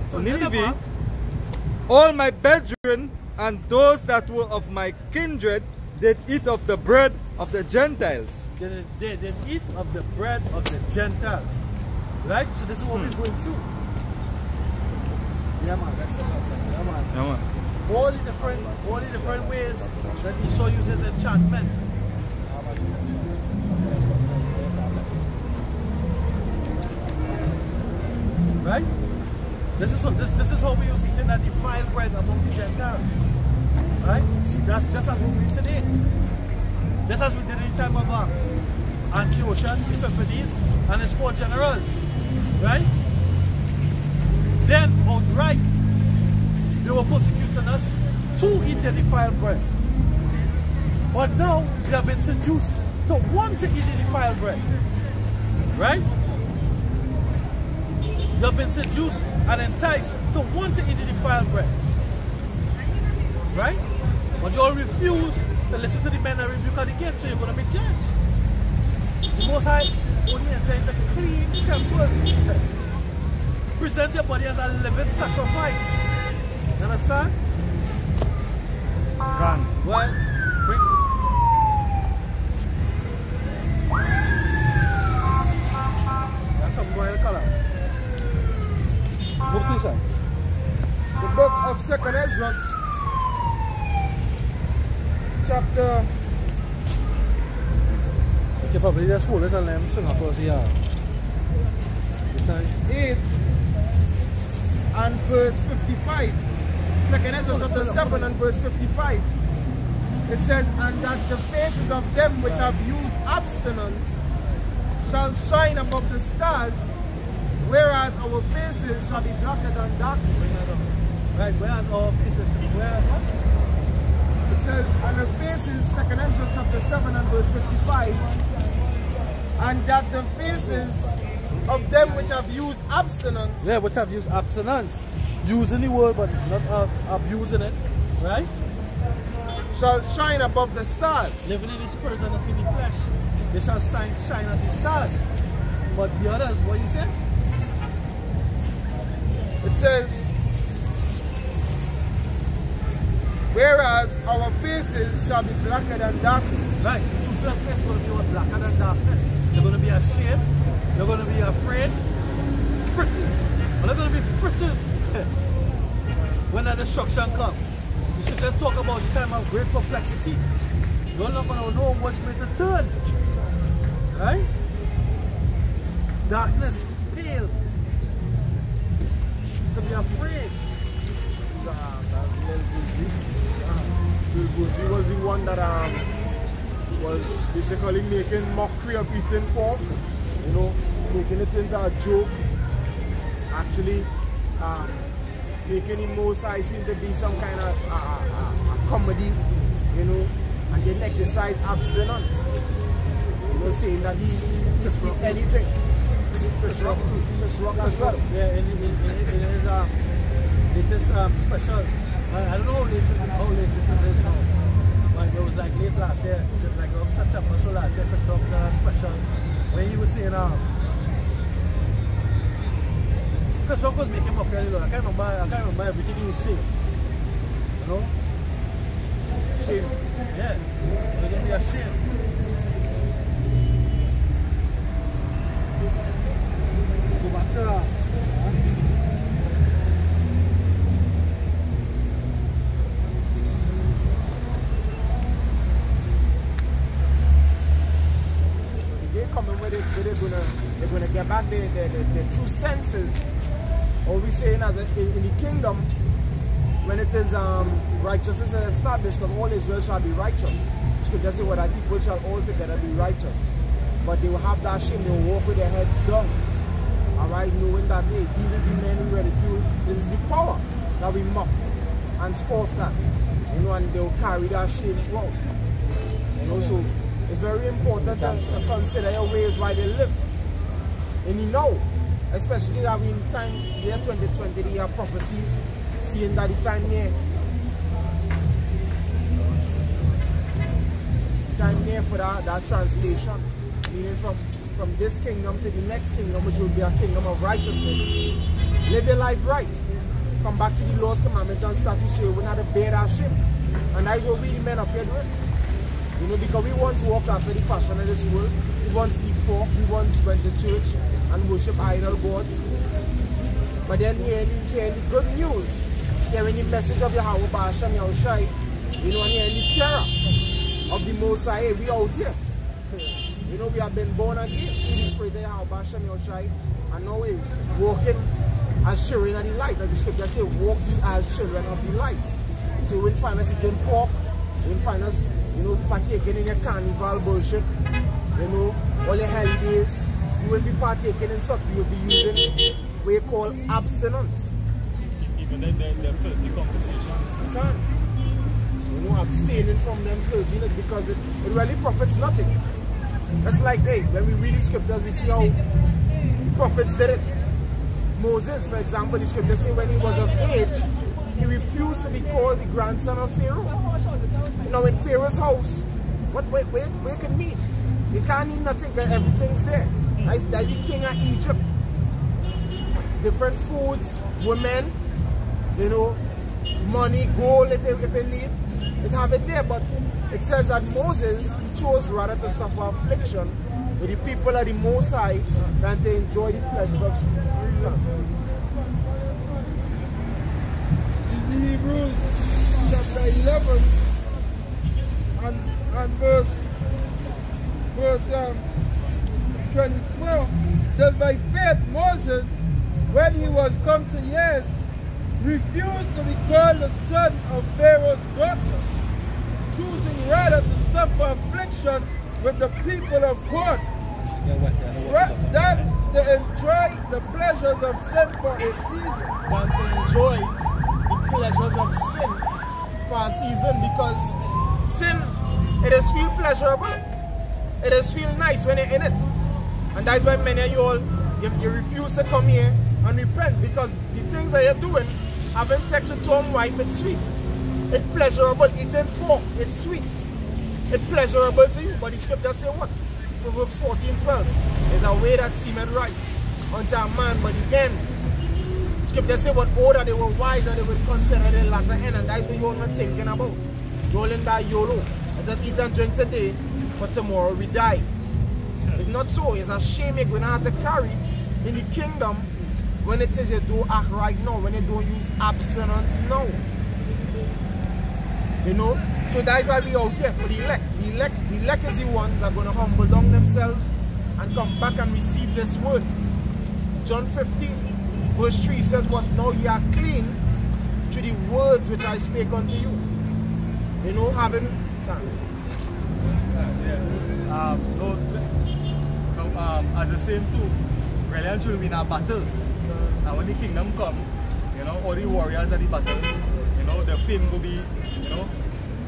All my brethren and those that were of my kindred did eat of the bread of the Gentiles. They did eat of the bread of the Gentiles. Right? So this is what we're going through. Yeah, man. That's it. Yeah, man. Yeah, man. All the different ways that Esau uses enchantment. Right? This is how we use eating that defiled bread among the Gentiles. Right? That's just as we do today. Just as we did in the time of Antiochus, Epiphanes, and his 4 generals. Right? Then, outright, they were persecuting us to eat the defiled bread. But now, we have been seduced to want to eat the defiled bread. Right? You have been seduced and enticed to want to eat the defiled bread. Right? But you all refuse to listen to the men that rebuke at the gate, so you're going to be judged. The Most High only intends to clean the temple. Present your body as a living sacrifice. You understand? Gone. What? Bring. That's some royal color. Move to the side. The book of 2nd Ezra, chapter. Okay, probably just hold it and let him sing across here. 8 and verse 55. 2nd Ezra chapter 7 and verse 55. It says, and that the faces of them which have used abstinence shall shine above the stars, whereas our faces shall be blacker than darkness. Right, whereas our faces, where what? It says, and the faces, 2nd Ezra chapter 7 and verse 55, and that the faces of them which have used abstinence. Yeah, which have used abstinence. Using the word but not abusing it. Right? Shall shine above the stars. Living in the spirit and not in the flesh. They shall shine as the stars. But the others, what you say? It says, whereas our faces shall be blacker than darkness. Right. Two faces is going to be what? Blacker than darkness. They're going to be ashamed. They're going to be afraid. Frightened. But they're going to be frightened when the destruction comes. You should just talk about the time of great perplexity. You're not going to know which way to turn. Right? Darkness, pale. To be afraid. Lil Boozy was the one that was basically making mockery of eating pork, you know, making it into a joke, actually making him Most High seem to be some kind of a comedy, you know, and then exercise abstinence, you know, saying that he eat anything. Chris Rock as well. Yeah, it is special. I don't know how late it is now. But it was like late last year. It was like September, so last year Chris Rock special. When he was saying Chris Rock was making up really well. I can't remember everything he was saying. You know? Shame. Yeah. It gave me a shame. Go back to that. They're gonna get back the true senses. Or we saying as in the kingdom, when it is righteousness is established, because all Israel shall be righteous. You could just say, well, that people shall all together be righteous. But they will have that shame, they will walk with their heads down. Alright, knowing that, hey, these is the men we ridicule, this is the power that we mocked and scoffed at. You know, and they will carry that shame throughout. You know, so it's very important to consider your ways while they live. And you know, especially that we in time, year 2020, they have prophecies, seeing that the time near. for that translation, meaning from this kingdom to the next kingdom, which will be a kingdom of righteousness. Live your life right. Come back to the laws, commandments, and statutes, so we're not a bear our ship. And that's what we the men up here doing. You know, because we once walked after the fashion of this world. We once eat pork. We once went to church and worship idol gods. But then hearing the good news, hearing the message of Yahweh Ba'ashem Yahushai, you know, and hearing the terror of the Most High, we out here. You know, we have been born again through the Spirit of Yahweh Ba'ashem Yahushai, and now we're walking as children of the light. As the scripture says, walk ye as children of the light. So you will find us eating pork, you will find us, you know, partaking in your carnival bullshit, you know, all your holidays. You will be partaking in such, we will be using what we call abstinence. Even then, the filthy conversations. You can't. You know, abstaining from them filthiness because it really profits nothing. That's like, hey, when we read the scriptures, we see how the prophets did it. Moses, for example, the scripture says when he was of age, he refused to be called the grandson of Pharaoh. You know, in Pharaoh's house, where can mean? You can't eat nothing because everything's there. That's the king of Egypt. Different foods, women, you know, money, gold if they need. It have it there, but it says that Moses chose rather to suffer affliction with the people of the Most High than to enjoy the pleasures of freedom. In Hebrews chapter 11 and verse 24 says, by faith Moses, when he was come to years, refused to be called the son of Pharaoh's daughter, choosing rather to suffer affliction with the people of God, than to enjoy the pleasures of sin for a season. Than to enjoy the pleasures of sin for a season, because sin, it is feel pleasurable. It is feel nice when you're in it. And that's why many of you all, you refuse to come here and repent, because the things that you're doing, having sex with Tom wife, it's sweet. It's pleasurable. Eating pork, it's sweet. It's pleasurable to you. But the scripture say what? Proverbs 14:12. There's a way that seemeth right unto a man, but again, scripture say what order they were wise and they would consider the latter end, and that's what you're not thinking about. Rolling that YOLO. I just eat and drink today, but tomorrow we die. It's not so. It's a shame you're going to have to carry in the kingdom when it is you do act right now, when you don't use abstinence now. You know? So that's why we out here for the elect. The elect is the ones that are going to humble down themselves and come back and receive this word. John 15, verse 3 says, what? Now ye are clean through the words which I spake unto you. You know, having... As the same too, really and truly in a battle. And when the kingdom come, you know, all the warriors at the battle, you know, the fame will be, you know,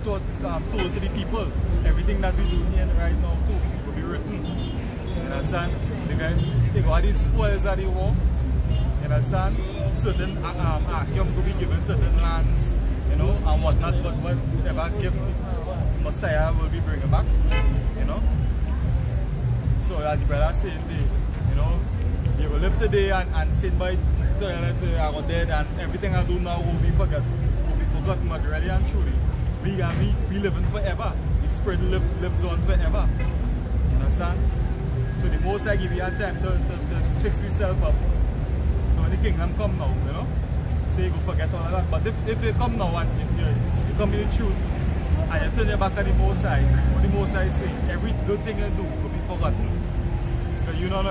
told to the people. Everything that we do here right now too will be written. You understand? They got these spoils of the war. You understand? Certain Akim will be given certain lands, you know, and whatnot, but whatever gift Messiah will be bringing back, you know. So as the brother said, you know, you will live today and sit by toilet, I got dead, and everything I do now will be forgotten. But really and truly, we living forever. The spirit lives on forever. You understand? So the most I give you a time to fix yourself up. So when the kingdom come now, you know, so you go forget all of that. But if you come now and if you come in the truth and you turn your back at the Most High, what the Most High say, every good thing you do will be forgotten. Because you know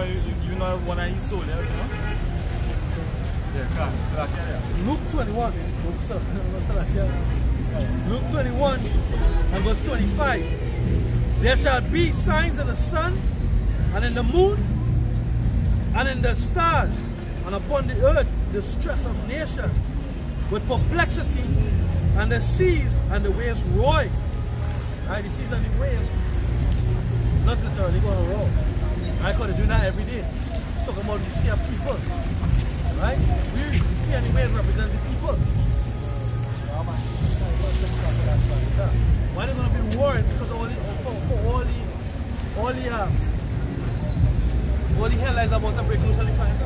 one of his soldiers, you know? Yeah, come. So that's it. Luke 21. Luke 21 and verse 25. There shall be signs in the sun and in the moon and in the stars, and upon the earth distress of nations, with perplexity, and the seas and the waves roaring. Right, the seas and the waves, not literally going to roar. Right, because they do that every day. Talking about the sea of people. Right? The sea and the waves represents the people. Why are they going to be warring? Because for all the the headlines about to break loose on the planet.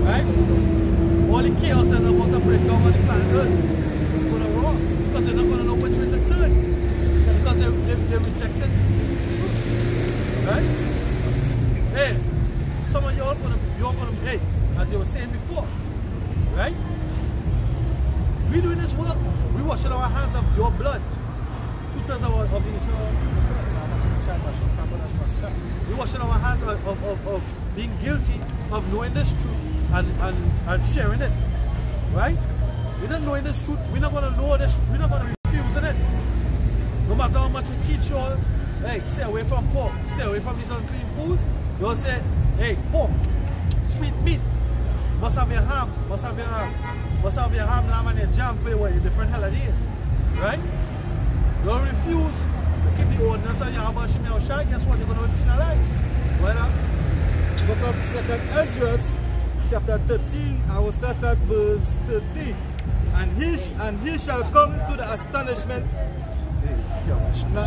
Right? All the chaos is about to break down on the planet Earth. It's going to wrong because they're not going to know which way to turn because they rejected truth. Right? Hey, some of y'all going to, hey, as you were saying before, right? We doing this work, we washing our hands of your blood. 2/3 of the we washing our hands of being guilty of knowing this truth and sharing it. Right? We don't knowing this truth, we're not gonna know this, we're not gonna refuse it. No matter how much we teach you all, hey, stay away from pork, stay away from this unclean food. You'll say, hey, pork, sweet meat, must have your ham, must have your ham, lamb and your jam for your different holidays. Right? Don't refuse to keep the ordinance and your ham and shimmy or shy. Guess what? You're going to be penalized. Well, Book of 2nd Ezra, chapter 13, I will start at verse 13. And he shall come to the astonishment.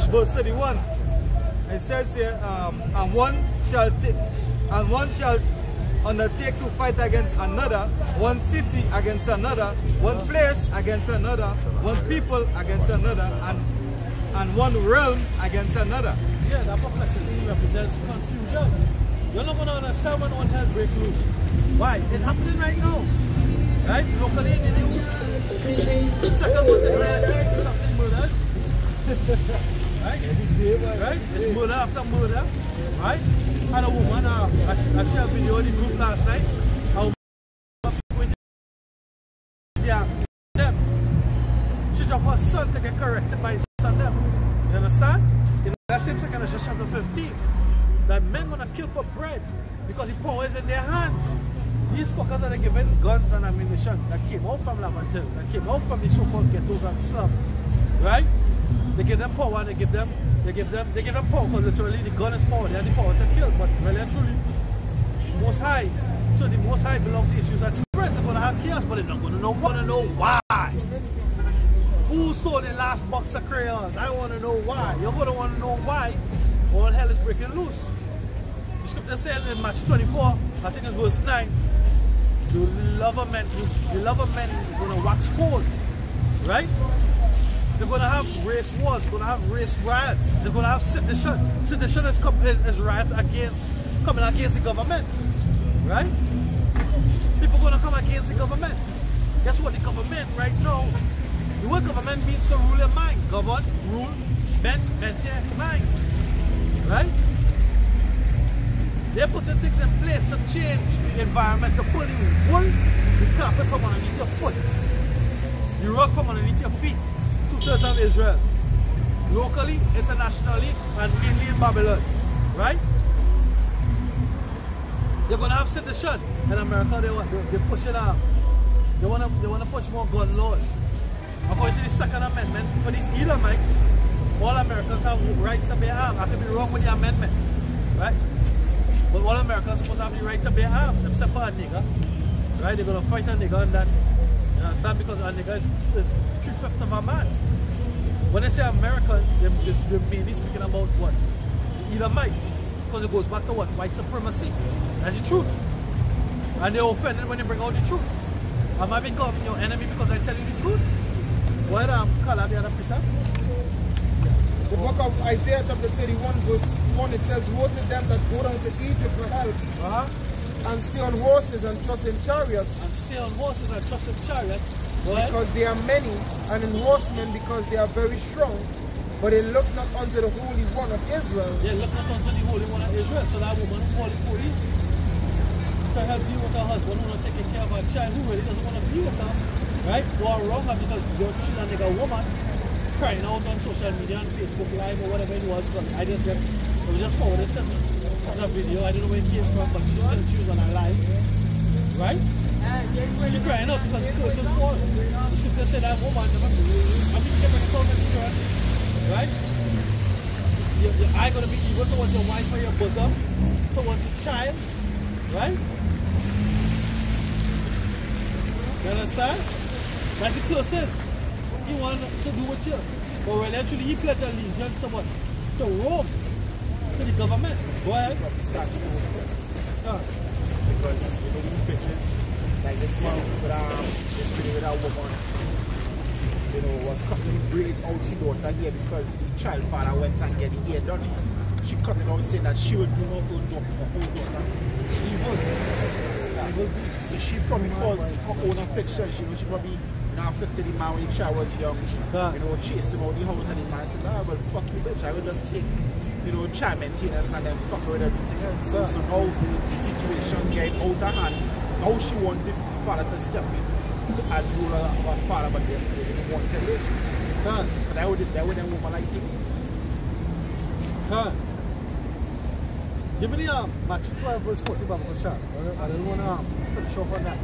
Verse 31. It says here, and one shall undertake to fight against another, one city against another, one place against another, one people against another, and one realm against another. Yeah, the apocalypse represents confusion. You're not going to understand when one hell break loose. Why? It's happening right now. Right? Locally in the news. Second one, something murdered. Right? Right? It's murder after murder. Right? And a woman, I shared a video in the group last night. A woman was going to them. She dropped her son to get corrected by his son them. You understand? In that same second, it's just chapter 15. That men gonna kill for bread because the power is in their hands. These fuckers are given guns and ammunition that came out from Lavantil, that came out from the so-called ghettos and slums. Right? They give them power and they give them power because literally the gun is power, they have the power to kill, but really and truly, Most High, so the Most High belongs to issues that spreads. They're gonna have chaos, but they're not gonna know why. Who stole the last box of crayons? I wanna know why. You're gonna wanna know why all hell is breaking loose. The scripture says in Matthew 24, I think it's verse 9, the love of men is gonna wax cold. Right? They're going to have race wars, they're going to have race riots, they're going to have sedition. Sedition is riots coming against the government. Right? People are going to come against the government. Guess what? The government right now, the word government means to rule your mind. Govern, rule, maintain, mind. Right? They're putting things in place to change the environment, to pull the wool, the carpet from underneath your foot, the rug from underneath your feet. 2/3 of Israel, locally, internationally, and mainly in Babylon, right? They're gonna have sedition in America. They push it out. They wanna push more gun laws. According to the Second Amendment, for these Edomites, all Americans have rights to bear arms. I could be wrong with the amendment, right? But all Americans are supposed to have the right to bear arms, except for a nigger, right? They're gonna fight a nigger and that. You understand? Because a nigger is 3/5 of a man. When they say Americans, they're mainly speaking about what? The Edomites. Because it goes back to what? White supremacy. That's the truth. And they're offended when they bring out the truth. Am I become your enemy because I tell you the truth? What Kala the other person? The book of Isaiah chapter 31 verse 1, it says, woe to them that go down to Egypt for help. And stay on horses and trust in chariots. And stay on horses and trust in chariots. Because they are many, and in horsemen because they are very strong. But they look not unto the Holy One of Israel. They look not unto the Holy One of Israel. So that woman who called the police to help you with her husband who not taking care of her child, who really doesn't want to be with her, right? Who are wrong her because she's a nigga woman crying out on social media and Facebook Live or whatever it was. But it was just forwarded to me as a video. I don't know where it came from, but she said she was on her live, right? She crying out because the curse is falling. The scripture said that woman, I mean, you can bring it home and church, right? Your eye gonna be evil towards your wife or your bosom, towards your child, right? You understand? That's the curse is. He wants to do with you. But when actually he pledged allegiance to what? To Rome, to the government. Go ahead. Because you know these pictures, like this one with a woman, you know, was cutting braids out she daughter here because the child father went and get the hair done. She cut it out saying that she would do her own daughter. Evil. So she probably caused her own affliction. You know, she probably afflicted the man when the child was young. You know, chased him out the house and the man said, well, fuck you bitch, I will just take, you know, child maintenance and then fuck her with everything else. So now the situation getting out of hand. Now she wanted father to step in as ruler of her father, but they didn't want to live. But that would them woman like you. Give me the Matthew 12 verse 40 back to shot. I don't want to finish off on that.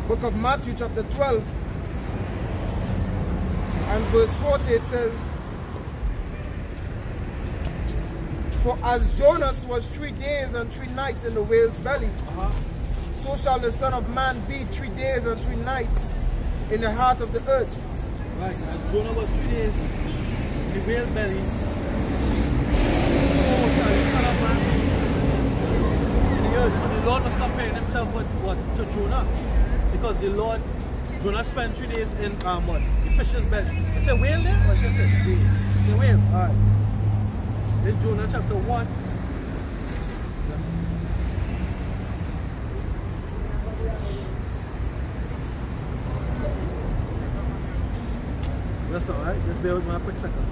Book of Matthew chapter 12 and verse 40 it says, for as Jonas was 3 days and 3 nights in the whale's belly, so shall the Son of Man be 3 days and 3 nights in the heart of the earth. Right, and Jonah was 3 days in the whale's belly. So shall the Son of Man in the earth. So the Lord was comparing himself with what? To Jonah. Because the Lord, Jonah spent 3 days in what? The fish's belly. Is it whale there or is it fish? The whale. Alright. In Jonah chapter 1. That's alright. Just bear with me a quick second.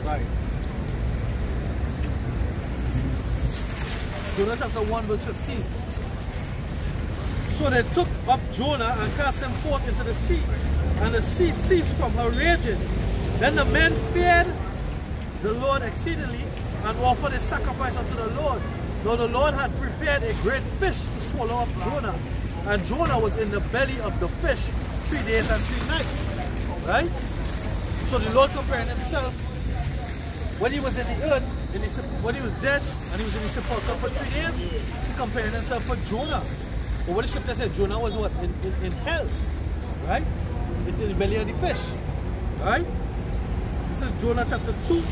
Right. Jonah chapter 1 verse 15. So they took up Jonah and cast him forth into the sea, and the sea ceased from her raging. Then the men feared the Lord exceedingly and offered a sacrifice unto the Lord. Though the Lord had prepared a great fish to swallow up Jonah, and Jonah was in the belly of the fish 3 days and 3 nights. Right? So the Lord comparing himself when he was in the earth, when he was dead and he was in the sepulchre for 3 days, he compared himself with Jonah. But what the scripture said, Jonah was what? In hell. Right? It's in the belly of the fish. Right? This is Jonah chapter 2.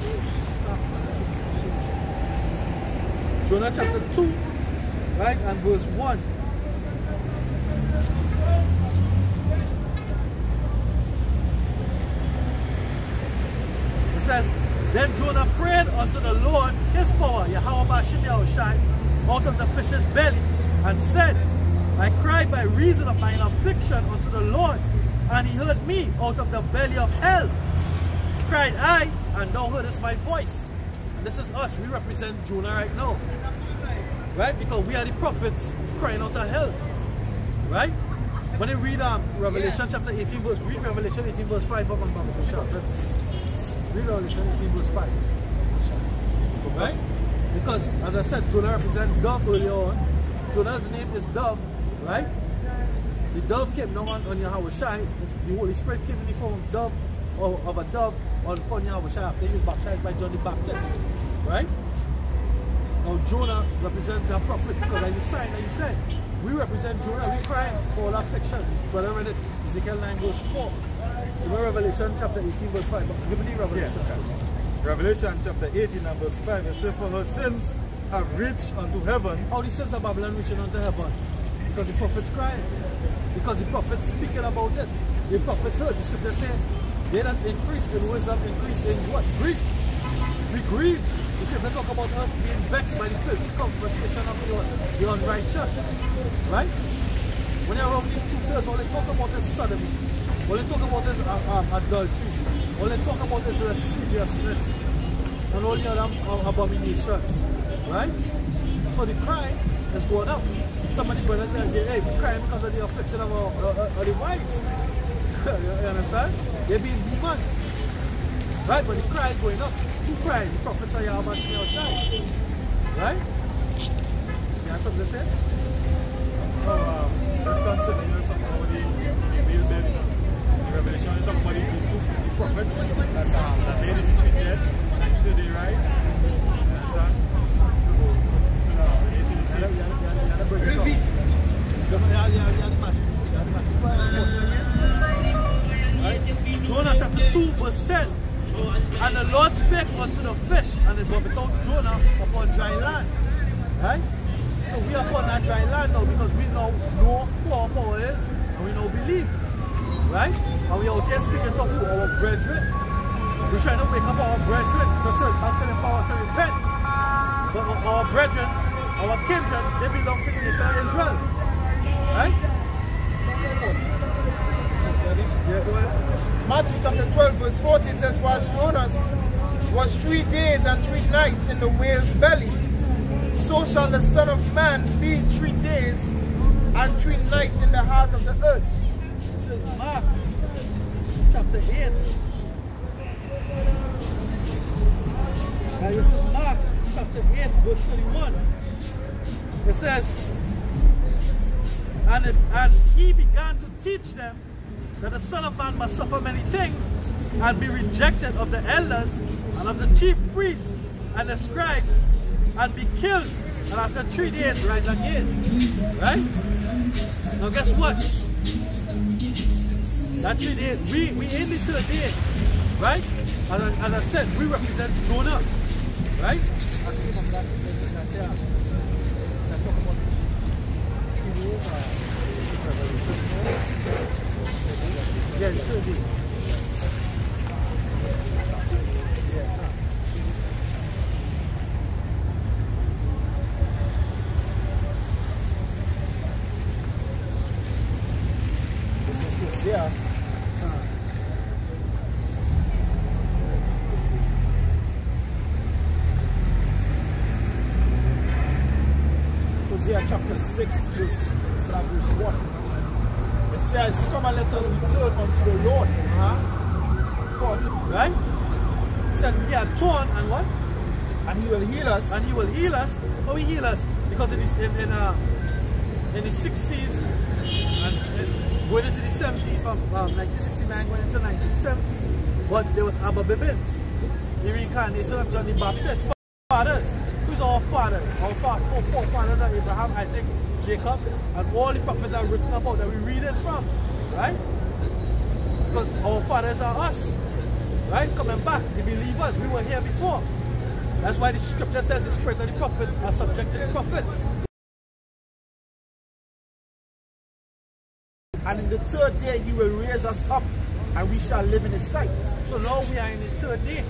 Jonah chapter 2, right, and verse 1. It says, then Jonah prayed unto the Lord his power, Yahweh Bashim Yahushai, out of the fish's belly, and said, I cried by reason of mine affliction unto the Lord, and he heard me out of the belly of hell. Cried I, and thou heardest my voice. And this is us, we represent Jonah right now. Right? Because we are the prophets crying out of hell. Right? When you read Revelation chapter 18 verse, read Revelation 18 verse 5 up and back to shout. Let's read Revelation 18 verse 5. Right? Because as I said, Jonah represents dove earlier on. Jonah's name is dove, right? The dove came down on Yahushai. The Holy Spirit came in the form of dove, or of a dove upon Yahushai after he was baptized by John the Baptist. Right? Now Jonah represents the prophet because as the sign that he said, we represent Jonah, we cry for all affliction. Brother read it, Ezekiel 9 verse 4. Remember Revelation chapter 18 verse 5. But give me the Revelation. Yeah. Revelation chapter 18 and verse 5. It says, for her sins have reached unto heaven. How the sins of Babylon reaching unto heaven? Because the prophets crying. Because the prophets speaking about it. The prophets heard the scripture say, they that increase in wisdom, increase in what? Grief. We grieve. The scripture talk about us being vexed by the filthy conversation of the unrighteous. Right? When you're around these two terms, all they talk about is sodomy. All they talk about is adultery. All they talk about is lasciviousness. And all the other abominations. Right? So the crime is going up. Some of the brothers are saying, hey, we're crying because of the affliction of the wives. You understand? They're being demons. Right? But the cry is going up. Who cried? The prophets are Yahweh Bashim Yahushai. Right? You have something to say? Let's consider something about the real baby. Revelation is talking about the prophets that made it between death until they rise. You understand? Right? Jonah chapter 2 verse 10. And the Lord spake unto the fish, and it vomit out Jonah upon dry land. Right? So we are upon that dry land now because we now know who our power is and we now believe. Right? And we are out here speaking to who? Our brethren. We're trying to wake up our brethren to tell them power to repent. But our brethren, our kindred, they belong to the nation of Israel. Right? Yeah, go ahead. Matthew chapter 12 verse 14 says, while Jonas was 3 days and 3 nights in the whale's belly, so shall the Son of Man be 3 days and 3 nights in the heart of the earth. This is Mark chapter 8. Now this is Mark chapter 8 verse 31. It says, and he began to teach them that the Son of Man must suffer many things and be rejected of the elders and of the chief priests and the scribes and be killed, and after 3 days rise again. Right? Now guess what? That 3 days, we in the 3rd day. Right? As I said, we represent Jonah. Right? Yeah, it could be. This is Hosea. Hosea chapter 6 verse 1. It says, come and let us return unto the Lord. Right? It said we are torn and what? And he will heal us. And he will heal us. How will he heal us? Because in the 60s and going into the 70s, from 1969 going into 1970, but there was Abba Bibbins, the reincarnation of John the Baptist. Fathers. Who's our fathers? Our four fathers are Abraham, Isaac, Jacob, and all the prophets are written about that we read it from. Right? Because our fathers are us. Right? Coming back, the believers, we were here before. That's why the scripture says the strength of the prophets are subject to the prophets. And in the 3rd day he will raise us up, and we shall live in his sight. So now we are in the 3rd day.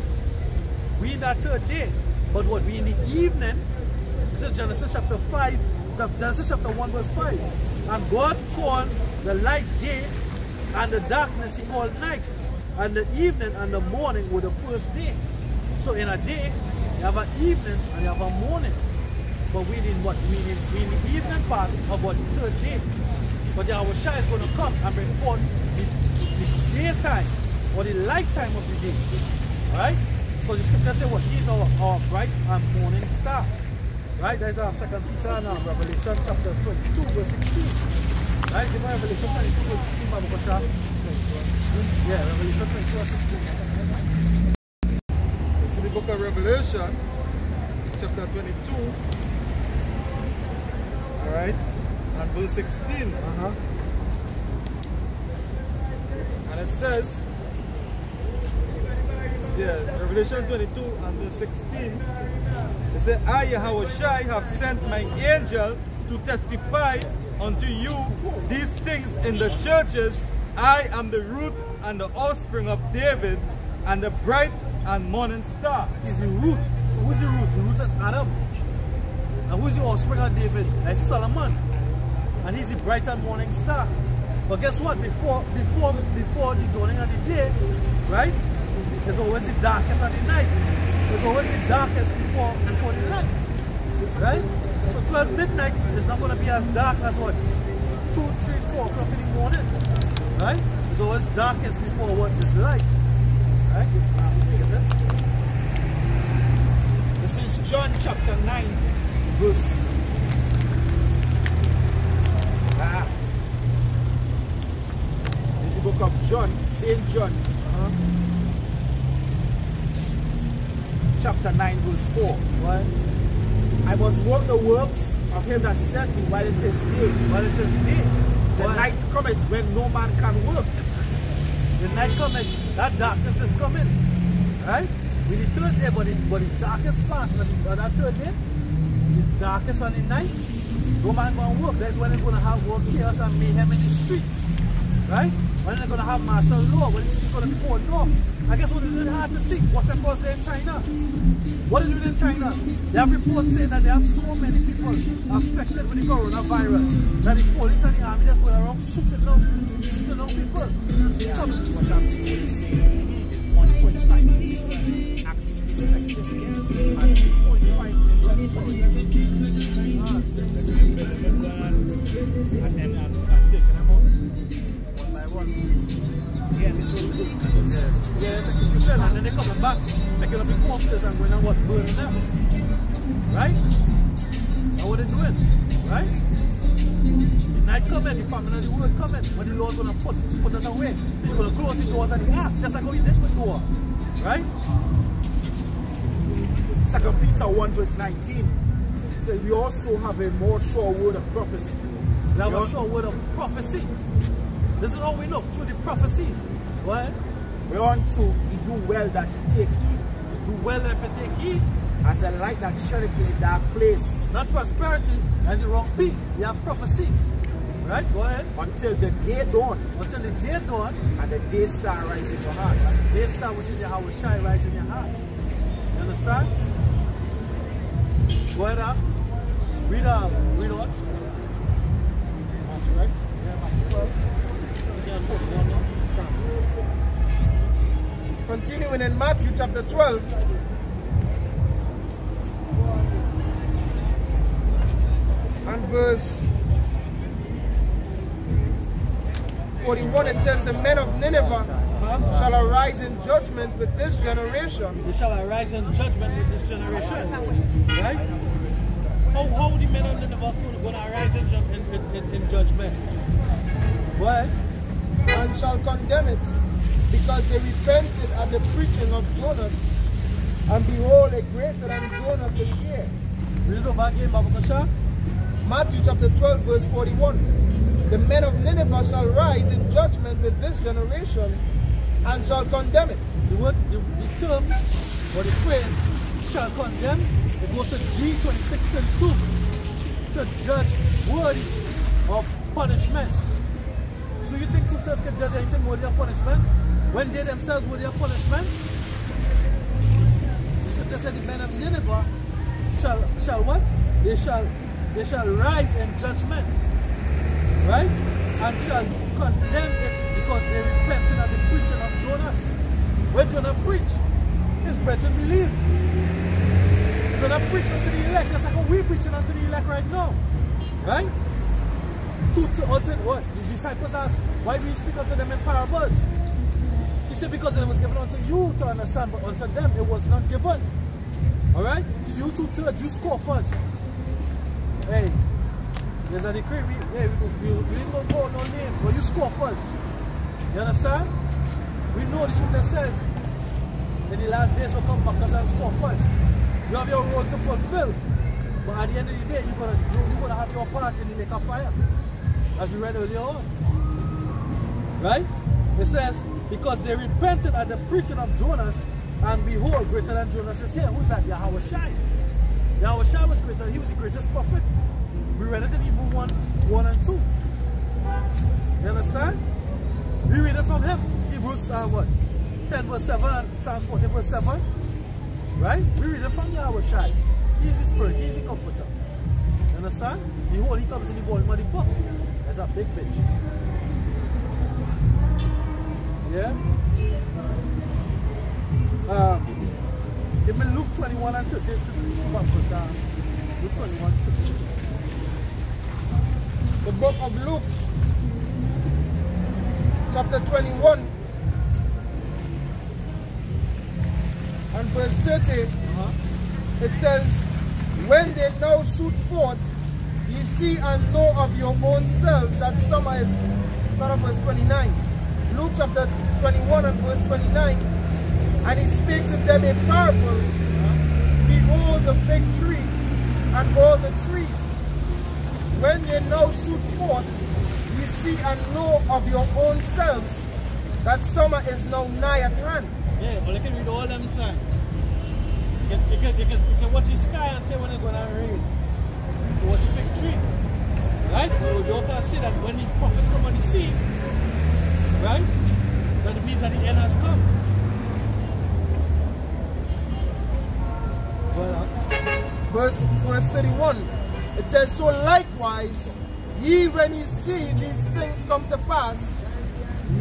We in that 3rd day. But what we in the evening, this is Genesis chapter 5, Genesis chapter 1 verse 5. And God called the light day, and the darkness he called night. And the evening and the morning were the first day. So in a day, you have an evening and you have a morning. But we in what? We in the evening part of what? The 3rd day. But the Yahushua is going to come and bring forth the daytime or the light time of the day. Alright? Because the scripture says what? He is our bright and morning star. Right? There's 2 Peter and Revelation chapter 22 verse 16. Right? Give me Revelation 22 verse 16, Babu Kosha. Yeah, Revelation 22 verse 16. This is the book of Revelation, chapter 22. Alright? And verse 16. And it says, yeah, Revelation 22 and verse 16. It says, I, Yahushua, have sent my angel to testify unto you these things in the churches. I am the root and the offspring of David, and the bright and morning star. He's the root. So who's the root? The root is Adam. And who's the offspring of David? That's Solomon. And he's the bright and morning star. But guess what? Before the dawning of the day, right? There's always the darkest of the night. There's always the darkest before the light. Right? So 12 midnight is not going to be as dark as what? 2, 3, 4 o'clock in the morning. Right? It's always darkest before what is light. Right? This is John chapter 9 verse this is the book of John, St. John. Chapter 9 verse 4. What? I must work the works of him that sent me while it is day. While it is day. The night cometh when no man can work. The night cometh, that darkness is coming. Right? With the third day, but the darkest part of that third day, the darkest on the night, no man gonna work. That's when they're gonna have war, chaos and mayhem in the streets. Right? When they're gonna have martial law, when it's gonna be called law. I guess what it's really hard to see. What's across there in China? What is it in China? They have reports saying that they have so many people affected with the coronavirus that the police and the army just going around shooting down people. Come. 1.5 million actually infected and 2.5 million and then taking them out one by one. Yeah, it's really good. Yeah, it's execution, and then they're coming back, taking up the corpses and going and what, burning them. Right? That's what they're doing. Right? The night coming, the famine of the world coming, when the Lord's going to put us away. He's going to close the doors of the ark, just like how he did with Noah. Right? 2 Peter 1 verse 19. So we also have a more sure word of prophecy. We have a sure word of prophecy. This is how we know, through the prophecies. What? We want to do well that you take heed. Do well that you take heed. As a light that shineth in a dark place. Not prosperity, as the wrong peak. You have prophecy. Right? Go ahead. Until the day dawn. Until the day dawn. And the day star rise in your heart. And the day star, which is Yahweh Shai, rise in your heart. You understand? Go ahead up. Read on. That's right. Yeah, Matthew 12. Continuing in Matthew chapter 12. And verse 41, it says, the men of Nineveh shall arise in judgment with this generation. They shall arise in judgment with this generation. Right? How the men of Nineveh going to arise in judgment? What? And shall condemn it, because they repented at the preaching of Jonas, and behold, a greater than Jonas is here. Read it over again, Baba Kasha. Matthew chapter 12 verse 41. The men of Nineveh shall rise in judgment with this generation, and shall condemn it. The term, or the phrase, shall condemn, it goes to G26:32, to judge worthy of punishment. So you think teachers can judge anything worthy of punishment? When they themselves worthy of punishment? The scripture said the men of Nineveh shall what? They shall rise in judgment. Right? And shall condemn it because they repented at the preaching of Jonas. When Jonah preached, his brethren believed. Jonah preached unto the elect, just like how we're preaching unto the elect right now. Right? What? The disciples asked, why do you speak unto them in parables? He said, because it was given unto you to understand, but unto them it was not given. Alright? So you two thirds, you scoffers. Hey, there's a decree. We ain't gonna go no names, but you scoffers. You understand? We know the scripture says, in the last days will come backers and scoffers. You have your role to fulfill. But at the end of the day, you're gonna have your part in the lake of fire. As we read earlier on. Right? It says, because they repented at the preaching of Jonas, and behold, greater than Jonas is here. Who's that? Yahweh Shai. Yahweh Shai was greater. He was the greatest prophet. We read it in Hebrews 1 and 2. You understand? We read it from him. Hebrews 10 verse 7 and Psalms 40 verse 7. Right? We read it from Yahweh Shai. He's the spirit. He's the comforter. You understand? Behold, he comes in the volume of the book. That's a big bitch. Yeah? Give me Luke 21 and 30 to Luke 21 and 30. The book of Luke, chapter 21, and verse 30, it says, when they now shoot forth, ye see and know of your own selves that summer is, sort of verse 29. Luke chapter 21 and verse 29, and he spake to them a parable, behold the fig tree and all the trees. When they now shoot forth, ye see and know of your own selves that summer is now nigh at hand. Yeah, but you can read all them signs. You can watch the sky and say when it's going to rain. You watch the fig tree. Right? You also see that when these prophets come on the scene, right? That it means that the end has come. Verse 31. It says, so likewise, ye when ye see these things come to pass,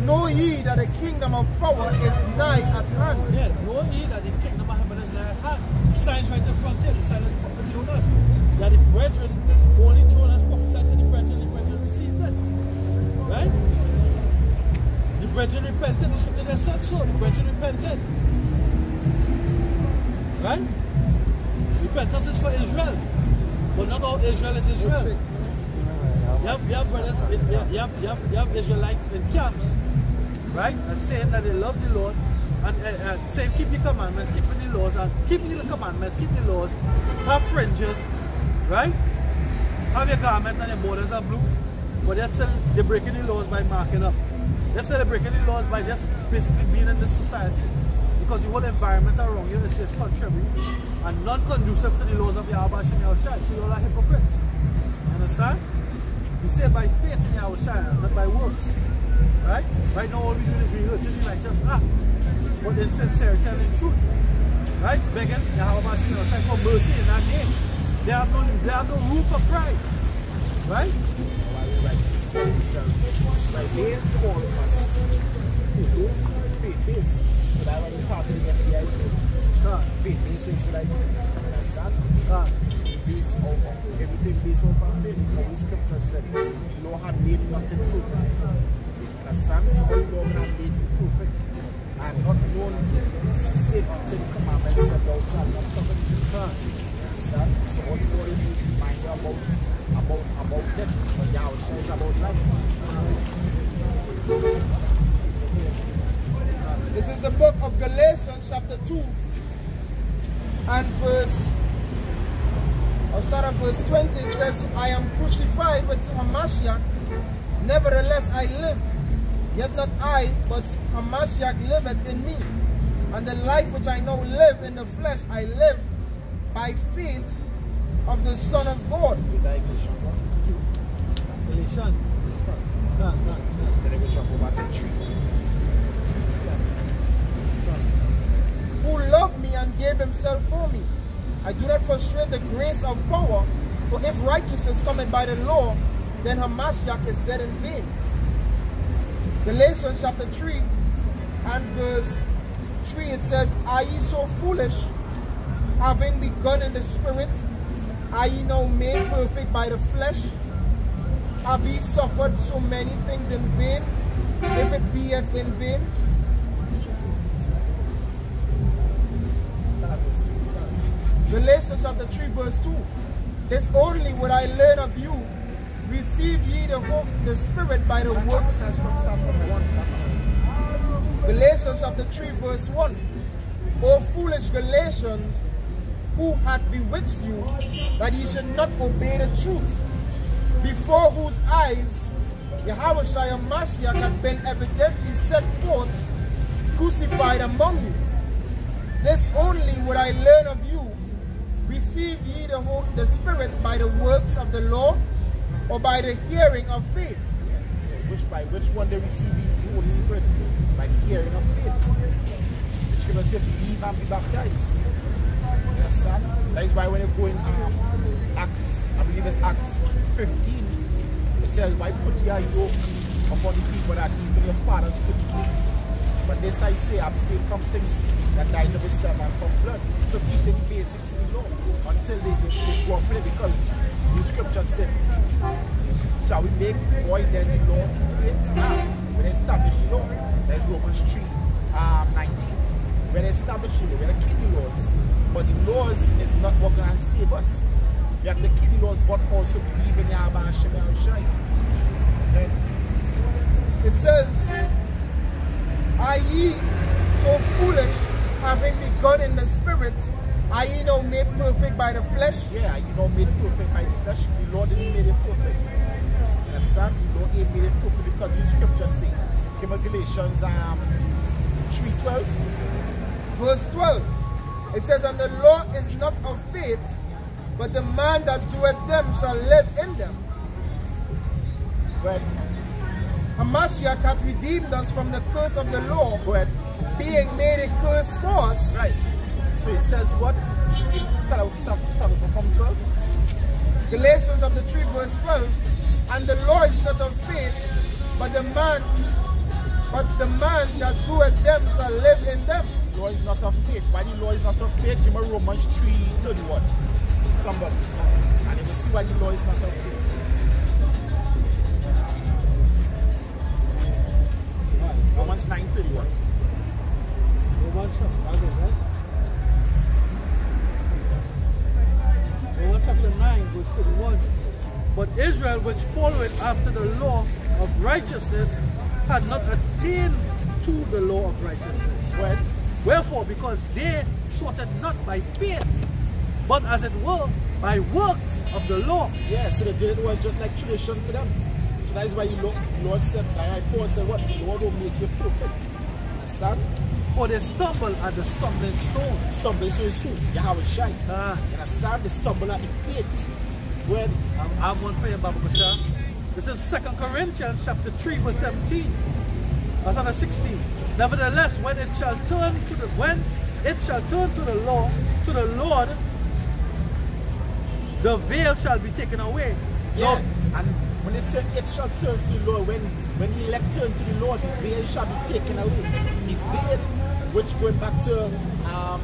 know ye that the kingdom of power is nigh at hand. Yeah, know ye that the kingdom of heaven is nigh at hand. The signs right in front here, the sign of the prophet showed us. That the brethren, only Jonas prophesied to the brethren received it. Right? The brethren repented, the scripture there said so, the brethren repented. Right? Repentance is for Israel. But not all Israel is Israel. You have brothers, you have Israelites in camps, right? And saying that they love the Lord and saying keep the commandments, keeping the laws, and keeping the commandments, keep the laws, have fringes, right? Have your garments and your borders are blue, but they're breaking the laws by marking up. They're celebrating the laws by just basically being in this society. Because the whole environment around you is contrary and non-conducive to the laws of Yahweh Shem Yahushai. So you all are hypocrites. You understand? We say by faith in Yahushai, not by works. Right? Right now all we do is rehearsing the righteous act, but in sincerity and in truth. Right? Begging Yahweh Shem Yahushai for mercy in that name. They have no room for pride. Right? By being all of us, faith-based. So that when you part of the FBI, faith based so that you understand. Based on everything based on faith. How the scripture said, the Lord had made nothing perfect. Understand? So all the Lord had made you perfect. And not known sin until the commandment said, thou shalt not covet. Understand? So all the Lord is to remind you about death. But Yahushua is about life. This is the book of Galatians chapter 2 and I'll start at verse 20. It says, I am crucified with Hamashiach, nevertheless I live, yet not I, but Hamashiach liveth in me. And the life which I now live in the flesh, I live by faith of the Son of God. Galatians. Who loved me and gave himself for me. I do not frustrate the grace of power, for if righteousness cometh by the law, then Hamashiach is dead in vain. Galatians chapter 3 and verse 3, it says, are ye so foolish, having begun in the spirit, are ye now made perfect by the flesh? Have ye suffered so many things in vain, if it be yet in vain? Galatians chapter 3 verse 2. This only would I learn of you. Receive ye the Spirit by the works. Galatians chapter 3 verse 1. O foolish Galatians, who hath bewitched you, that ye should not obey the truth, before whose eyes Yahushua Mashiach hath been evidently set forth, crucified among you. This only would I learn of you. Receive ye the Spirit by the works of the law, or by the hearing of faith? So by which one they receive the Holy Spirit? By the hearing of faith. The scripture says, believe and be baptized. You understand? That is why when you go in Acts, I believe it's Acts 15, it says, why put your yoke upon the people that even your fathers put you? But this I say, abstain from things that neither be served and from blood. So teach them the basics in law until they go up with it, because the scripture said, shall we make void then the law through faith? When they establish the law, there's Romans 3, 19. When they establish the law, we have to keep the laws. But the laws is not what can save us. We have to keep the laws, but also believe in Yahweh Shem Yahushai. Right? It says, are ye so foolish, having begun in the spirit, are ye now made perfect by the flesh? Yeah, you know made perfect by the flesh. The Lord didn't make it perfect. You understand? The Lord ain't made it perfect because the scripture say. Give me Galatians 3:12. Verse 12. It says, and the law is not of faith, but the man that doeth them shall live in them. Right. Hamashiach hath redeemed us from the curse of the law, Right. being made a curse for us. Right. So it says what? Start from 12. Galatians chapter 3 verse 12. And the law is not of faith, but the man that doeth them shall live in them. Law is not of faith. Why the law is not of faith? Give me Romans 3:31. Somebody. And you will see why the law is not of faith. Romans 9:31. Romans chapter 9, verse 31. But Israel, which followed after the law of righteousness, had not attained to the law of righteousness. Well, Wherefore, because they sought it not by faith, but as it were, by works of the law. yeah, so they did it was just like tradition to them. So that is why the Lord said, like Paul said, what? The Lord will make you perfect. Understand? For they stumble at the stumbling stone. Stumble so it's who? Yahweh Shai. You understand? They stumble at the faith. When I have one for you, Baba Bashar. This is 2 Corinthians chapter 3, verse 17. Verse 16. Nevertheless, when it shall turn to the law, to the Lord, the veil shall be taken away. yeah, No, and when they say it shall turn to the Lord, when the elect turn to the Lord, the veil shall be taken away. The veil, which going back to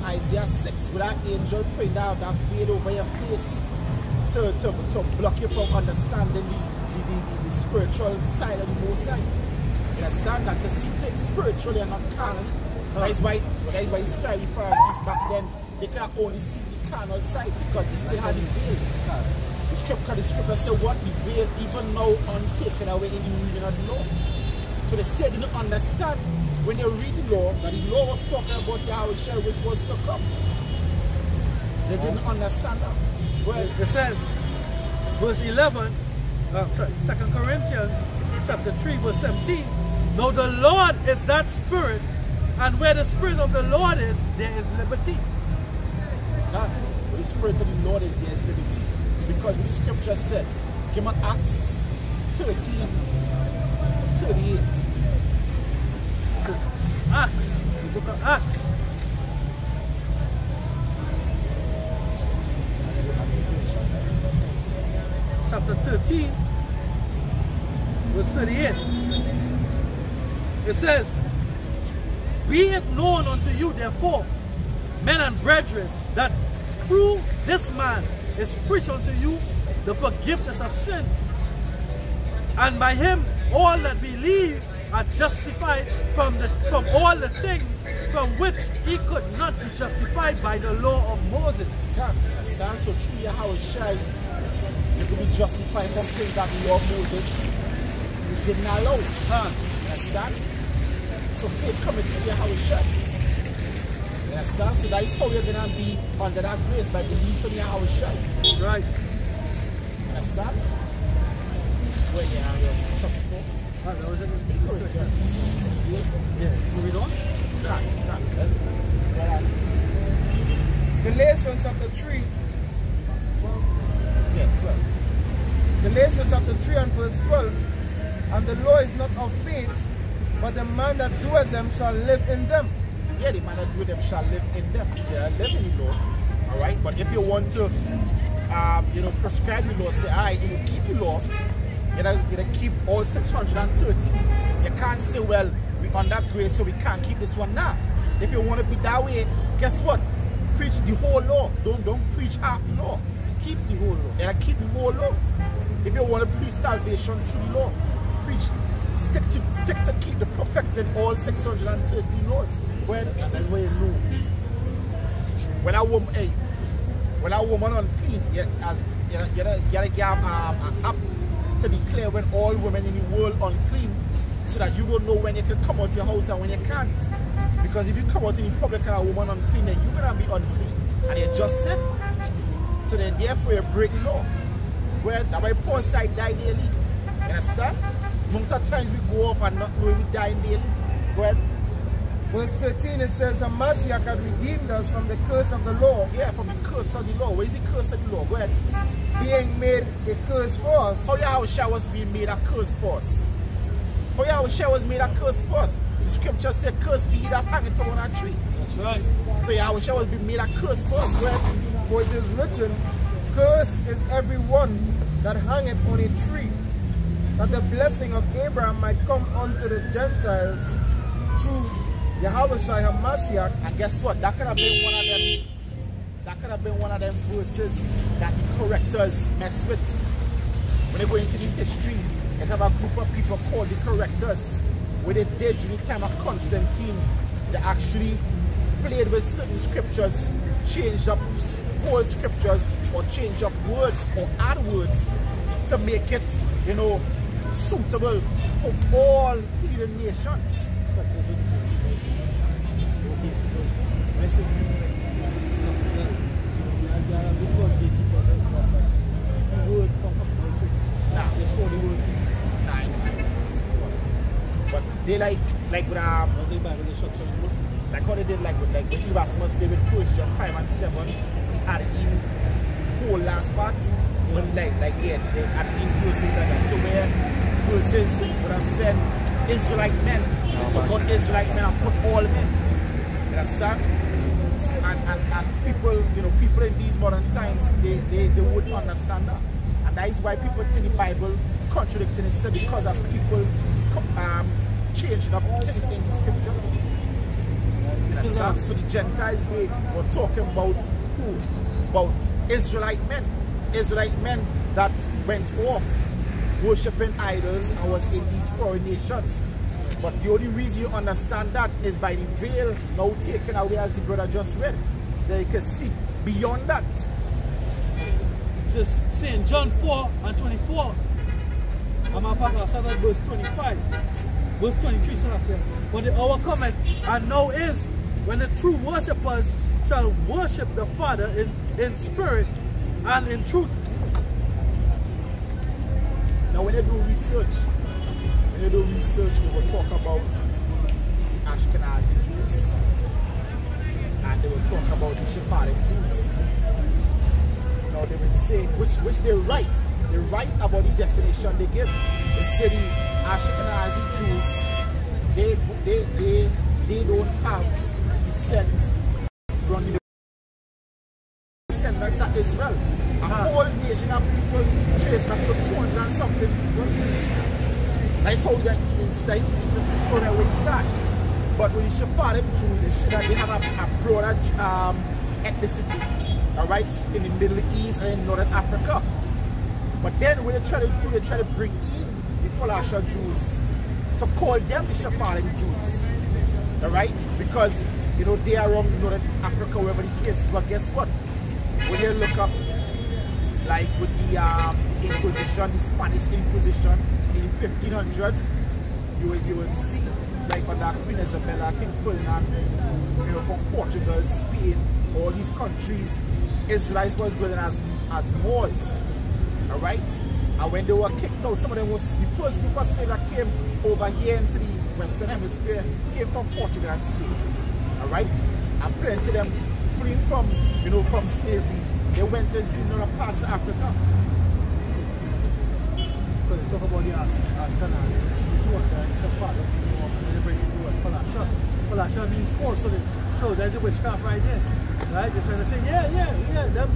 Isaiah 6, with that angel praying down that veil over your face to block you from understanding the spiritual side of the Most High. You understand that to see things spiritually and not carnal. That is why the scribes Pharisees back then, they can only see the carnal side because they still had the veil. The scripture said what? The veil even now untaken away and you do not know. So they still didn't understand when they read the law that the law was talking about Yahweh Shai, which was to come. They didn't understand that. well, it says, verse 11, 2 Corinthians chapter 3, verse 17. Now the Lord is that Spirit, and where the Spirit of the Lord is, there is liberty. God, where the Spirit of the Lord is, there is liberty. Because what the scripture said, give me Acts 13:38. This is Acts, the book of Acts. Chapter 13, verse 38. It says, be it known unto you, therefore, men and brethren, that through this man is preached unto you the forgiveness of sins. And by him all that believe are justified from all the things from which he could not be justified by the law of Moses. God, understand? So through Yahweh Shai, you could be justified from things that the law of Moses didn't allow. Understand? So faith coming through Yahweh Shai. You understand? So that is how you're going to be under that grace, by believing in Yahweh Shai. Right. Understand? When you have your something more. That was it. Yeah. Moving on. Galatians chapter 3. 12. Galatians chapter 3 and verse 12. And the law is not of faith, but the man that doeth them shall live in them. Yeah, the man that doeth them shall live in them. So they live in the law. Alright? But if you want to prescribe the law, say, alright, you will keep the law, you keep all 630. You can't say, well, we're under grace, so we can't keep this one now. If you want to be that way, guess what? Preach the whole law. Don't preach half the law. Keep the whole law. You keep the whole law. If you want to preach salvation through the law, preach, stick to keep the perfected all 613 laws. When and when you know. When a woman unclean, you gotta give an app to declare when all women in the world unclean, so that you will know when you can come out of your house and when you can't. Because if you come out in the public and a woman unclean, then you're gonna be unclean, and you just sin. So then therefore you break the law. Well, that's why Paul said die daily. You understand? amount of times we go up and not knowing we die daily. Go ahead. Verse 13 it says, Hamashiach had redeemed us from the curse of the law. Yeah, from the curse of the law. Where is the curse of the law? Go ahead. Being made a curse for us. How Yahushua was being made a curse for us? How Yahushua was made a curse for us? The scripture said, curse be he that hangeth on a tree. That's right. So Yahushua was being made a curse for us. Go ahead. For it is written, cursed is every one that hangeth on a tree, that the blessing of Abraham might come unto the Gentiles through Yahushua Hamashiach. And guess what? That could have been one of them. That could have been one of them verses that correctors mess with. When they go into the history, they have a group of people called the correctors. What they did during the time of Constantine, they actually played with certain scriptures, changed up whole scriptures, or change up words or add words to make it, you know, suitable for all heathen nations. Listen. But they like with like how they did like with Erasmus, they would push John 5 and 7 add in whole last part, but like yeah, they add in verses like that. So where verses would have said Israelite men, they took out Israelite men and put all men. You understand? And people, you know, people in these modern times, they wouldn't understand that. And that is why people think the Bible contradicting itself, because of people changing up things in the scriptures. You understand? So the Gentiles, they were talking about who? About Israelite men. Israelite men that went off worshipping idols and was in these foreign nations. But the only reason you understand that is by the veil now taken away, as the brother just read. That you can see beyond that. Just saying John 4 and 24. I'm going to start at verse 25. Verse 23, so okay. But the hour cometh, and now is, when the true worshippers shall worship the Father in spirit and in truth. Now when they do research, they will talk about Ashkenazi Jews, and they will talk about the Sephardic Jews. Now they will say, which they write about the definition they give. They say the Ashkenazi Jews, they don't have descent from the descendants of Israel. A whole nation of people trace back to 200 and something. That's how that is just to show that we start. But with the Sephardic Jews, they show that they have a broader ethnicity, alright, in the Middle East and in Northern Africa. But then what they try to do, they try to bring in the Falasha Jews to call them the Sephardic Jews, alright? Because, you know, they are around Northern Africa, wherever the case is. But guess what? When you look up, like with the Inquisition, the Spanish Inquisition, in the 1500s, you will see like under Queen Isabella, King Ferdinand, you know, from Portugal, Spain, all these countries, Israelites was dwelling as Moors, alright? And when they were kicked out, some of them was the first group of slaves that came over here into the Western Hemisphere came from Portugal and Spain, alright? And plenty of them fleeing from, you know, from slavery, they went into the northern parts of Africa. So they talk about the Ashkenazi, the two of them, the Sephardic, and they bring in the word Falasha. Falasha means four, so there's a witchcraft right there. Right? They're trying to say, yeah, them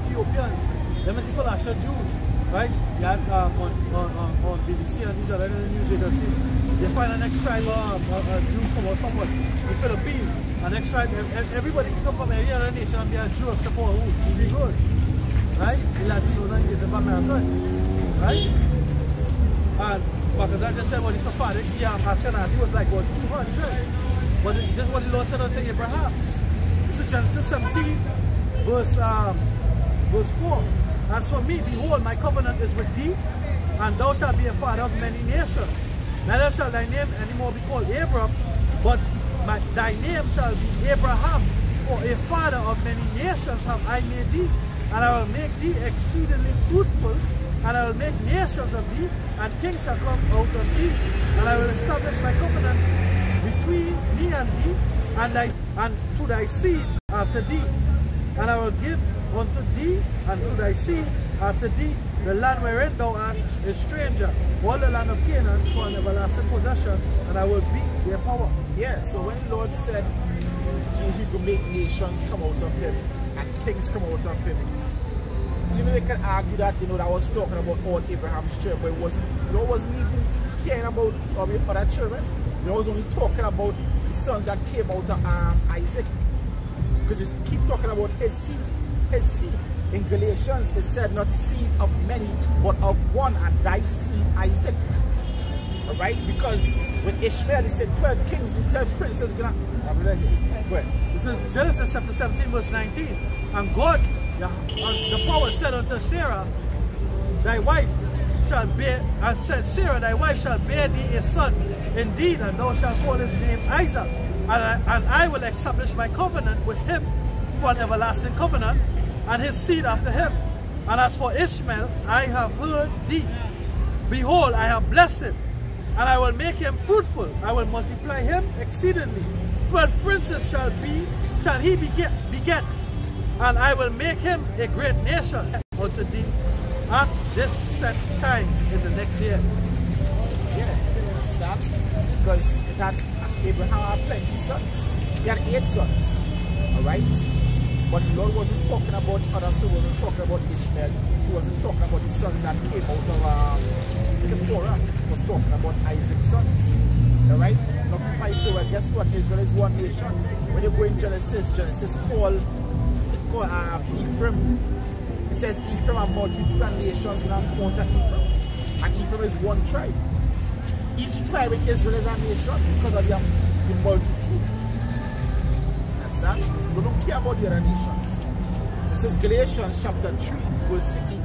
Ethiopians, them is the Falasha Jews. Right? You have on BBC and these other news agencies, they find an next tribe of Jews from what? The Philippines. An next tribe, everybody can come from any other nation and be a Jew except for who? The Negroes. Right? The Latinos and Native Americans. Right? And because I just said what the Sephardic, Ashkenazi was like, what, 200? But this is what the Lord said unto Abraham. This is Genesis 17, verse 4. As for me, behold, my covenant is with thee, and thou shalt be a father of many nations. Neither shall thy name anymore be called Abram, but thy name shall be Abraham, for a father of many nations have I made thee, and I will make thee exceedingly fruitful, and I will make nations of thee, and kings shall come out of thee, and I will establish my covenant between me and thee, and to thy seed after thee. And I will give unto thee and to thy seed after thee the land wherein thou art a stranger, all the land of Canaan for an everlasting possession, and I will be their power. Yeah, so when the Lord said he could make nations come out of him and kings come out of him, they can argue that, that was talking about all Abraham's children, but it wasn't, wasn't even caring about other children. It was only talking about the sons that came out of Isaac. Because it keep talking about his seed. His seed. In Galatians, it said not seed of many, but of one, and thy seed Isaac. Alright? Because with Ishmael, he said 12 kings with 12 princes. Go ahead. This is Genesis chapter 17, verse 19. And God, the power said unto Sarah, thy wife shall bear, and said, Sarah, thy wife shall bear thee a son, indeed, and thou shalt call his name Isaac. And I will establish my covenant with him for an everlasting covenant, and his seed after him. And as for Ishmael, I have heard thee. Behold, I have blessed him, and I will make him fruitful. I will multiply him exceedingly. 12 princes shall he beget, and I will make him a great nation unto thee at this set time in the next year. Yeah, start because it had Abraham had plenty sons. He had 8 sons. Alright? But the Lord wasn't talking about the other sons, he wasn't talking about Ishmael, he wasn't talking about the sons that came out of Torah. He was talking about Isaac's sons. Alright? Now people say, well, guess what? Israel is one nation. When you go in Genesis call Ephraim. It says Ephraim are multitude of nations when I'm counting Ephraim. And Ephraim is one tribe. Each tribe in Israel is a nation because of the multitude. Understand? We don't care about the other nations. This is Galatians chapter 3, verse 16.